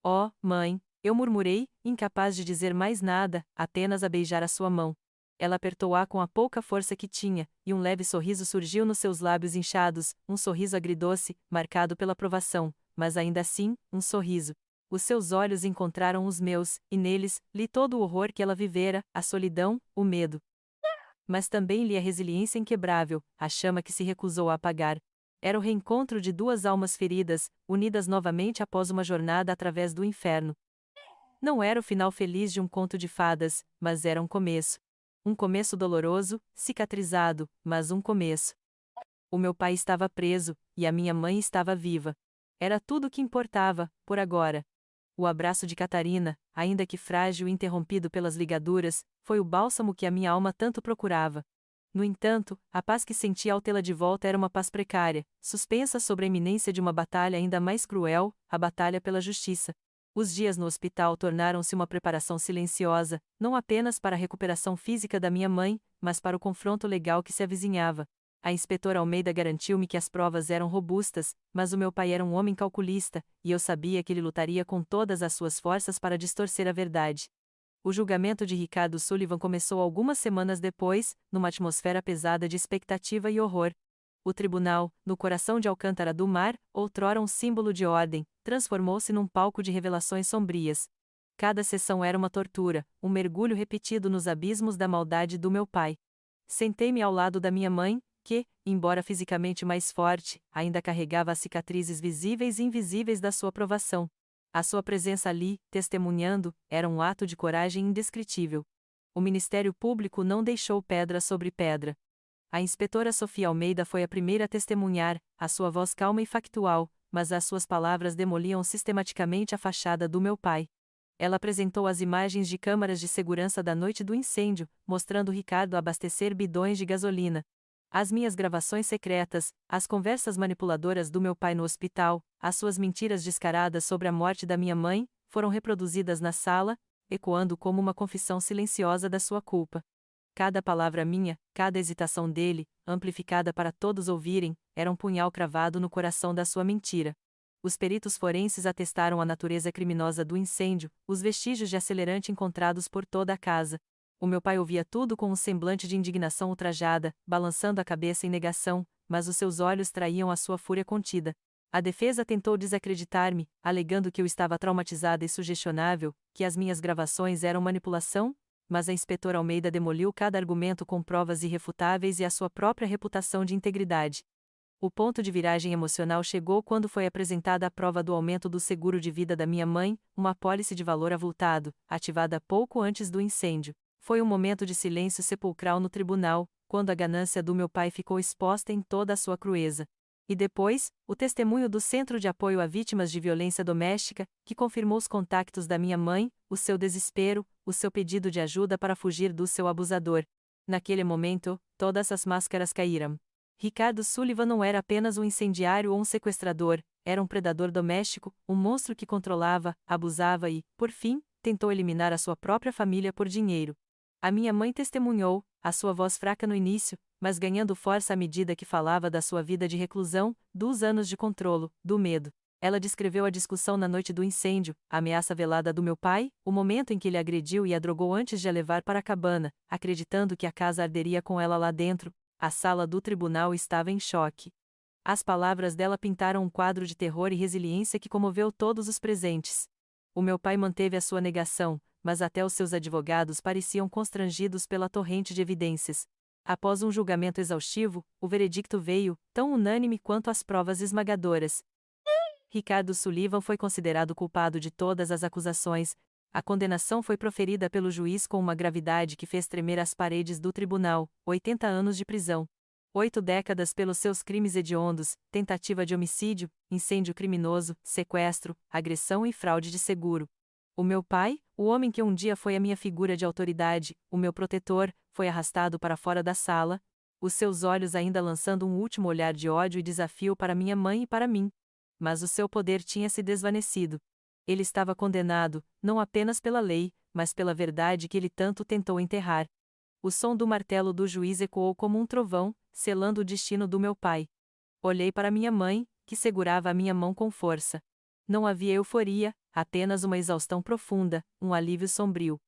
Oh, mãe! Eu murmurei, incapaz de dizer mais nada, apenas a beijar a sua mão. Ela apertou-a com a pouca força que tinha, e um leve sorriso surgiu nos seus lábios inchados, um sorriso agridoce, marcado pela provação, mas ainda assim, um sorriso. Os seus olhos encontraram os meus, e neles, li todo o horror que ela vivera, a solidão, o medo. Mas também li a resiliência inquebrável, a chama que se recusou a apagar. Era o reencontro de duas almas feridas, unidas novamente após uma jornada através do inferno. Não era o final feliz de um conto de fadas, mas era um começo. Um começo doloroso, cicatrizado, mas um começo. O meu pai estava preso, e a minha mãe estava viva. Era tudo o que importava, por agora. O abraço de Catarina, ainda que frágil e interrompido pelas ligaduras, foi o bálsamo que a minha alma tanto procurava. No entanto, a paz que sentia ao tê-la de volta era uma paz precária, suspensa sobre a iminência de uma batalha ainda mais cruel, a batalha pela justiça. Os dias no hospital tornaram-se uma preparação silenciosa, não apenas para a recuperação física da minha mãe, mas para o confronto legal que se avizinhava. A inspetora Almeida garantiu-me que as provas eram robustas, mas o meu pai era um homem calculista, e eu sabia que ele lutaria com todas as suas forças para distorcer a verdade. O julgamento de Ricardo Sullivan começou algumas semanas depois, numa atmosfera pesada de expectativa e horror. O tribunal, no coração de Alcântara do Mar, outrora um símbolo de ordem, transformou-se num palco de revelações sombrias. Cada sessão era uma tortura, um mergulho repetido nos abismos da maldade do meu pai. Sentei-me ao lado da minha mãe, que, embora fisicamente mais forte, ainda carregava as cicatrizes visíveis e invisíveis da sua provação. A sua presença ali, testemunhando, era um ato de coragem indescritível. O Ministério Público não deixou pedra sobre pedra. A inspetora Sofia Almeida foi a primeira a testemunhar, a sua voz calma e factual, mas as suas palavras demoliam sistematicamente a fachada do meu pai. Ela apresentou as imagens de câmaras de segurança da noite do incêndio, mostrando Ricardo abastecer bidões de gasolina. As minhas gravações secretas, as conversas manipuladoras do meu pai no hospital, as suas mentiras descaradas sobre a morte da minha mãe, foram reproduzidas na sala, ecoando como uma confissão silenciosa da sua culpa. Cada palavra minha, cada hesitação dele, amplificada para todos ouvirem, era um punhal cravado no coração da sua mentira. Os peritos forenses atestaram a natureza criminosa do incêndio, os vestígios de acelerante encontrados por toda a casa. O meu pai ouvia tudo com um semblante de indignação ultrajada, balançando a cabeça em negação, mas os seus olhos traíam a sua fúria contida. A defesa tentou desacreditar-me, alegando que eu estava traumatizada e sugestionável, que as minhas gravações eram manipulação, mas a inspetora Almeida demoliu cada argumento com provas irrefutáveis e a sua própria reputação de integridade. O ponto de viragem emocional chegou quando foi apresentada a prova do aumento do seguro de vida da minha mãe, uma apólice de valor avultado, ativada pouco antes do incêndio. Foi um momento de silêncio sepulcral no tribunal, quando a ganância do meu pai ficou exposta em toda a sua crueza. E depois, o testemunho do Centro de Apoio a Vítimas de Violência Doméstica, que confirmou os contactos da minha mãe, o seu desespero, o seu pedido de ajuda para fugir do seu abusador. Naquele momento, todas as máscaras caíram. Ricardo Sullivan não era apenas um incendiário ou um sequestrador, era um predador doméstico, um monstro que controlava, abusava e, por fim, tentou eliminar a sua própria família por dinheiro. A minha mãe testemunhou, a sua voz fraca no início, mas ganhando força à medida que falava da sua vida de reclusão, dos anos de controlo, do medo. Ela descreveu a discussão na noite do incêndio, a ameaça velada do meu pai, o momento em que ele agrediu e a drogou antes de a levar para a cabana, acreditando que a casa arderia com ela lá dentro. A sala do tribunal estava em choque. As palavras dela pintaram um quadro de terror e resiliência que comoveu todos os presentes. O meu pai manteve a sua negação, mas até os seus advogados pareciam constrangidos pela torrente de evidências. Após um julgamento exaustivo, o veredicto veio, tão unânime quanto as provas esmagadoras. Ricardo Sullivan foi considerado culpado de todas as acusações. A condenação foi proferida pelo juiz com uma gravidade que fez tremer as paredes do tribunal: 80 anos de prisão. 8 décadas pelos seus crimes hediondos, tentativa de homicídio, incêndio criminoso, sequestro, agressão e fraude de seguro. O meu pai, o homem que um dia foi a minha figura de autoridade, o meu protetor, foi arrastado para fora da sala. os seus olhos ainda lançando um último olhar de ódio e desafio para minha mãe e para mim. Mas o seu poder tinha se desvanecido. Ele estava condenado, não apenas pela lei, mas pela verdade que ele tanto tentou enterrar. O som do martelo do juiz ecoou como um trovão, selando o destino do meu pai. Olhei para minha mãe, que segurava a minha mão com força. Não havia euforia, apenas uma exaustão profunda, um alívio sombrio.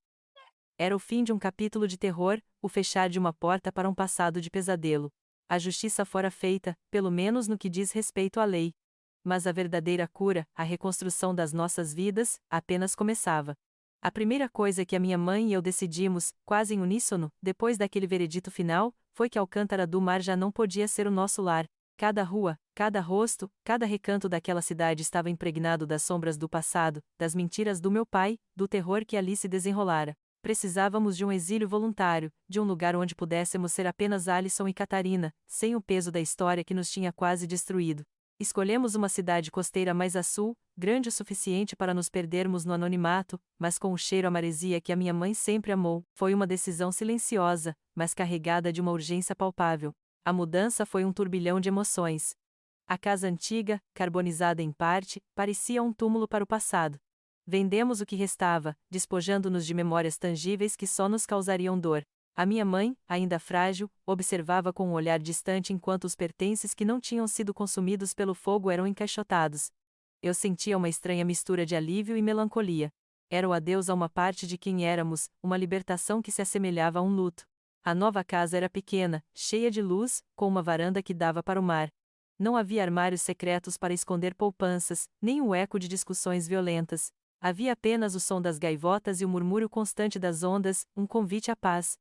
Era o fim de um capítulo de terror, o fechar de uma porta para um passado de pesadelo. A justiça fora feita, pelo menos no que diz respeito à lei. Mas a verdadeira cura, a reconstrução das nossas vidas, apenas começava. A primeira coisa que a minha mãe e eu decidimos, quase em uníssono, depois daquele veredito final, foi que Alcântara do Mar já não podia ser o nosso lar. Cada rua, cada rosto, cada recanto daquela cidade estava impregnado das sombras do passado, das mentiras do meu pai, do terror que ali se desenrolara. Precisávamos de um exílio voluntário, de um lugar onde pudéssemos ser apenas Alison e Catarina, sem o peso da história que nos tinha quase destruído. Escolhemos uma cidade costeira mais a sul, grande o suficiente para nos perdermos no anonimato, mas com o cheiro a maresia que a minha mãe sempre amou. Foi uma decisão silenciosa, mas carregada de uma urgência palpável. A mudança foi um turbilhão de emoções. A casa antiga, carbonizada em parte, parecia um túmulo para o passado. Vendemos o que restava, despojando-nos de memórias tangíveis que só nos causariam dor. A minha mãe, ainda frágil, observava com um olhar distante enquanto os pertences que não tinham sido consumidos pelo fogo eram encaixotados. Eu sentia uma estranha mistura de alívio e melancolia. Era o adeus a uma parte de quem éramos, uma libertação que se assemelhava a um luto. A nova casa era pequena, cheia de luz, com uma varanda que dava para o mar. Não havia armários secretos para esconder poupanças, nem o eco de discussões violentas. Havia apenas o som das gaivotas e o murmúrio constante das ondas, um convite à paz.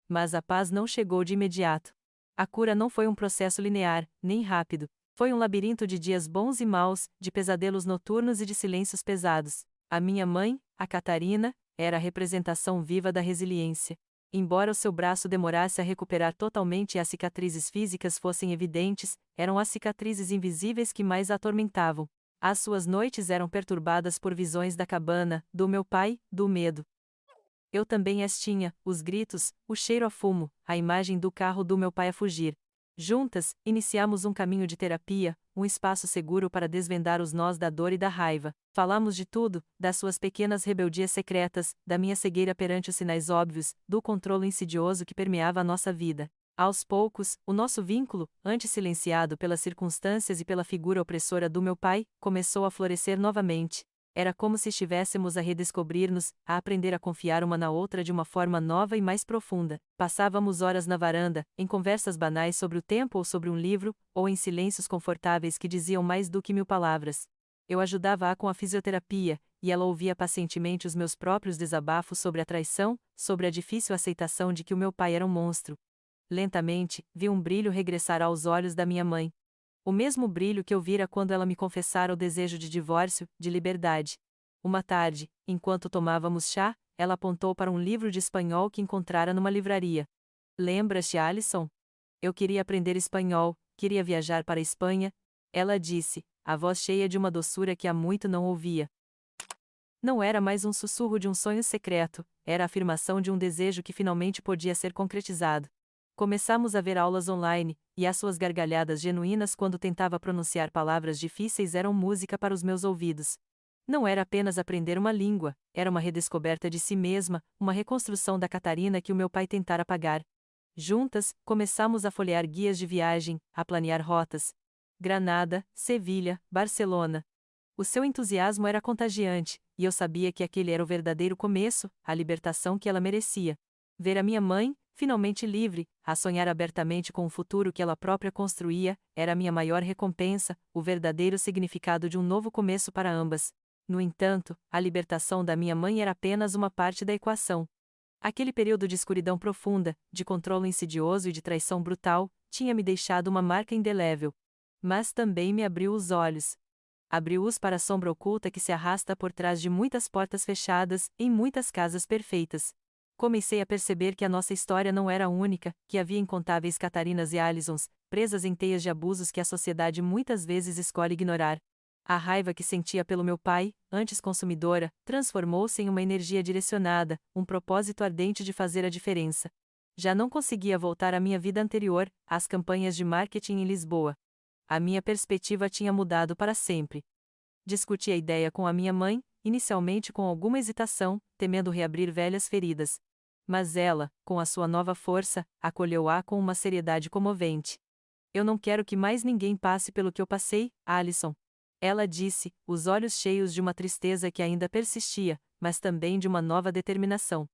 Mas a paz não chegou de imediato. A cura não foi um processo linear, nem rápido. Foi um labirinto de dias bons e maus, de pesadelos noturnos e de silêncios pesados. A minha mãe, a Catarina, era a representação viva da resiliência. Embora o seu braço demorasse a recuperar totalmente e as cicatrizes físicas fossem evidentes, eram as cicatrizes invisíveis que mais a atormentavam. As suas noites eram perturbadas por visões da cabana, do meu pai, do medo. Eu também as tinha, os gritos, o cheiro a fumo, a imagem do carro do meu pai a fugir. Juntas, iniciamos um caminho de terapia, um espaço seguro para desvendar os nós da dor e da raiva. Falamos de tudo, das suas pequenas rebeldias secretas, da minha cegueira perante os sinais óbvios, do controle insidioso que permeava a nossa vida. Aos poucos, o nosso vínculo, antes silenciado pelas circunstâncias e pela figura opressora do meu pai, começou a florescer novamente. Era como se estivéssemos a redescobrir-nos, a aprender a confiar uma na outra de uma forma nova e mais profunda. Passávamos horas na varanda, em conversas banais sobre o tempo ou sobre um livro, ou em silêncios confortáveis que diziam mais do que 1000 palavras. Eu ajudava-a com a fisioterapia, e ela ouvia pacientemente os meus próprios desabafos sobre a traição, sobre a difícil aceitação de que o meu pai era um monstro. Lentamente, vi um brilho regressar aos olhos da minha mãe. O mesmo brilho que eu vira quando ela me confessara o desejo de divórcio, de liberdade. Uma tarde, enquanto tomávamos chá, ela apontou para um livro de espanhol que encontrara numa livraria. Lembra-te, Alison? Eu queria aprender espanhol, queria viajar para a Espanha. Ela disse, a voz cheia de uma doçura que há muito não ouvia. Não era mais um sussurro de um sonho secreto, era a afirmação de um desejo que finalmente podia ser concretizado. Começamos a ver aulas online, e as suas gargalhadas genuínas quando tentava pronunciar palavras difíceis eram música para os meus ouvidos. Não era apenas aprender uma língua, era uma redescoberta de si mesma, uma reconstrução da Catarina que o meu pai tentara apagar. Juntas, começamos a folhear guias de viagem, a planear rotas. Granada, Sevilha, Barcelona. O seu entusiasmo era contagiante, e eu sabia que aquele era o verdadeiro começo, a libertação que ela merecia. Ver a minha mãe, finalmente livre, a sonhar abertamente com o futuro que ela própria construía, era a minha maior recompensa, o verdadeiro significado de um novo começo para ambas. No entanto, a libertação da minha mãe era apenas uma parte da equação. Aquele período de escuridão profunda, de controle insidioso e de traição brutal, tinha me deixado uma marca indelével. Mas também me abriu os olhos. Abriu-os para a sombra oculta que se arrasta por trás de muitas portas fechadas, em muitas casas perfeitas. Comecei a perceber que a nossa história não era única, que havia incontáveis Catarinas e Alisons, presas em teias de abusos que a sociedade muitas vezes escolhe ignorar. A raiva que sentia pelo meu pai, antes consumidora, transformou-se em uma energia direcionada, um propósito ardente de fazer a diferença. Já não conseguia voltar à minha vida anterior, às campanhas de marketing em Lisboa. A minha perspectiva tinha mudado para sempre. Discuti a ideia com a minha mãe, inicialmente com alguma hesitação, temendo reabrir velhas feridas. Mas ela, com a sua nova força, acolheu-a com uma seriedade comovente. Eu não quero que mais ninguém passe pelo que eu passei, Alison. Ela disse, os olhos cheios de uma tristeza que ainda persistia, mas também de uma nova determinação.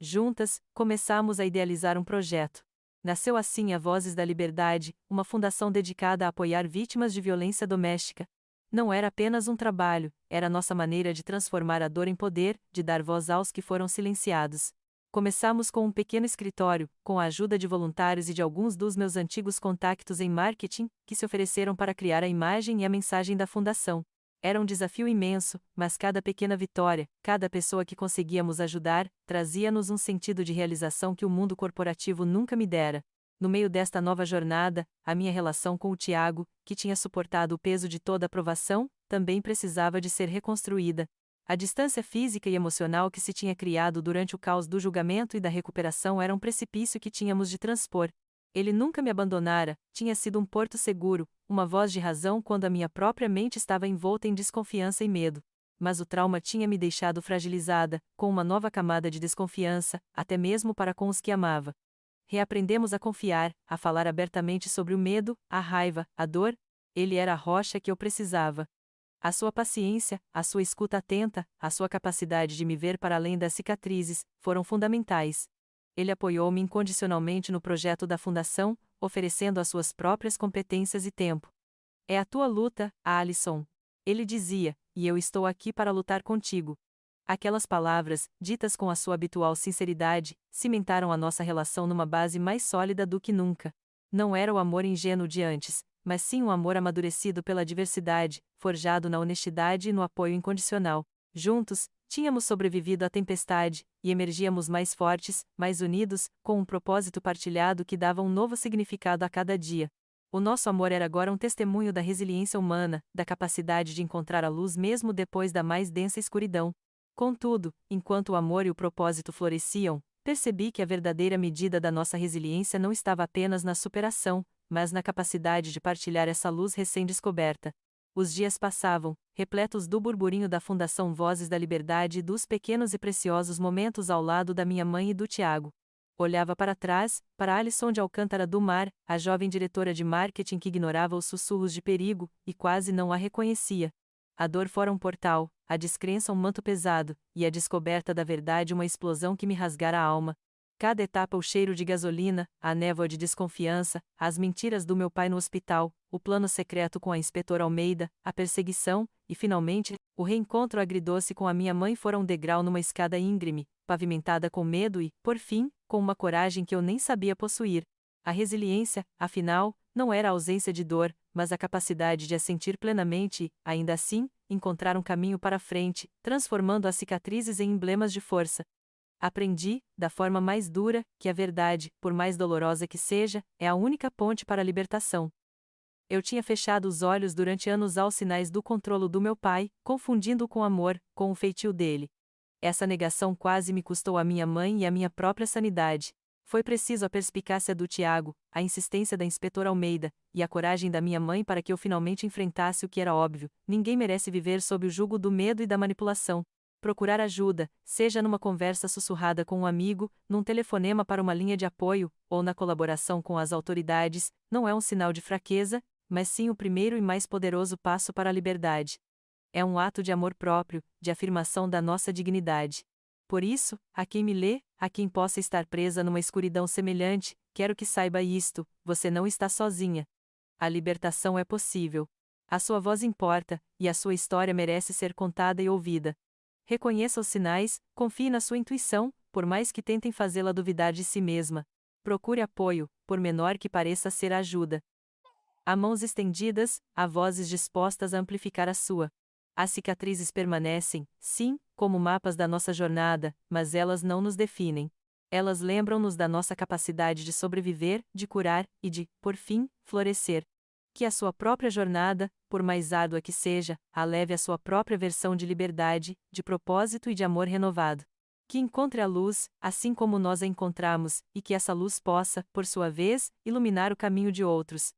Juntas, começamos a idealizar um projeto. Nasceu assim a Vozes da Liberdade, uma fundação dedicada a apoiar vítimas de violência doméstica. Não era apenas um trabalho, era nossa maneira de transformar a dor em poder, de dar voz aos que foram silenciados. Começamos com um pequeno escritório, com a ajuda de voluntários e de alguns dos meus antigos contactos em marketing, que se ofereceram para criar a imagem e a mensagem da fundação. Era um desafio imenso, mas cada pequena vitória, cada pessoa que conseguíamos ajudar, trazia-nos um sentido de realização que o mundo corporativo nunca me dera. No meio desta nova jornada, a minha relação com o Tiago, que tinha suportado o peso de toda a provação, também precisava de ser reconstruída. A distância física e emocional que se tinha criado durante o caos do julgamento e da recuperação era um precipício que tínhamos de transpor. Ele nunca me abandonara, tinha sido um porto seguro, uma voz de razão quando a minha própria mente estava envolta em desconfiança e medo. Mas o trauma tinha me deixado fragilizada, com uma nova camada de desconfiança, até mesmo para com os que amava. Reaprendemos a confiar, a falar abertamente sobre o medo, a raiva, a dor. Ele era a rocha que eu precisava. A sua paciência, a sua escuta atenta, a sua capacidade de me ver para além das cicatrizes, foram fundamentais. Ele apoiou-me incondicionalmente no projeto da fundação, oferecendo as suas próprias competências e tempo. É a tua luta, Alison. Ele dizia, e eu estou aqui para lutar contigo. Aquelas palavras, ditas com a sua habitual sinceridade, cimentaram a nossa relação numa base mais sólida do que nunca. Não era o amor ingênuo de antes, mas sim um amor amadurecido pela diversidade, forjado na honestidade e no apoio incondicional. Juntos, tínhamos sobrevivido à tempestade, e emergíamos mais fortes, mais unidos, com um propósito partilhado que dava um novo significado a cada dia. O nosso amor era agora um testemunho da resiliência humana, da capacidade de encontrar a luz mesmo depois da mais densa escuridão. Contudo, enquanto o amor e o propósito floresciam, percebi que a verdadeira medida da nossa resiliência não estava apenas na superação, mas na capacidade de partilhar essa luz recém-descoberta. Os dias passavam, repletos do burburinho da Fundação Vozes da Liberdade e dos pequenos e preciosos momentos ao lado da minha mãe e do Tiago. Olhava para trás, para Alison de Alcântara do Mar, a jovem diretora de marketing que ignorava os sussurros de perigo, e quase não a reconhecia. A dor fora um portal, a descrença um manto pesado, e a descoberta da verdade uma explosão que me rasgara a alma. Cada etapa o cheiro de gasolina, a névoa de desconfiança, as mentiras do meu pai no hospital, o plano secreto com a inspetora Almeida, a perseguição, e finalmente, o reencontro agridoce com a minha mãe foram um degrau numa escada íngreme, pavimentada com medo e, por fim, com uma coragem que eu nem sabia possuir. A resiliência, afinal, não era a ausência de dor, mas a capacidade de a sentir plenamente e, ainda assim, encontrar um caminho para frente, transformando as cicatrizes em emblemas de força. Aprendi, da forma mais dura, que a verdade, por mais dolorosa que seja, é a única ponte para a libertação. Eu tinha fechado os olhos durante anos aos sinais do controlo do meu pai, confundindo-o com amor, com o feitio dele. Essa negação quase me custou a minha mãe e a minha própria sanidade. Foi preciso a perspicácia do Tiago, a insistência da inspetora Almeida, e a coragem da minha mãe para que eu finalmente enfrentasse o que era óbvio: ninguém merece viver sob o jugo do medo e da manipulação. Procurar ajuda, seja numa conversa sussurrada com um amigo, num telefonema para uma linha de apoio, ou na colaboração com as autoridades, não é um sinal de fraqueza, mas sim o primeiro e mais poderoso passo para a liberdade. É um ato de amor próprio, de afirmação da nossa dignidade. Por isso, a quem me lê, a quem possa estar presa numa escuridão semelhante, quero que saiba isto: você não está sozinha. A libertação é possível. A sua voz importa, e a sua história merece ser contada e ouvida. Reconheça os sinais, confie na sua intuição, por mais que tentem fazê-la duvidar de si mesma. Procure apoio, por menor que pareça ser a ajuda. Há mãos estendidas, há vozes dispostas a amplificar a sua. As cicatrizes permanecem, sim, como mapas da nossa jornada, mas elas não nos definem. Elas lembram-nos da nossa capacidade de sobreviver, de curar e de, por fim, florescer. Que a sua própria jornada, por mais árdua que seja, a leve à sua própria versão de liberdade, de propósito e de amor renovado. Que encontre a luz, assim como nós a encontramos, e que essa luz possa, por sua vez, iluminar o caminho de outros.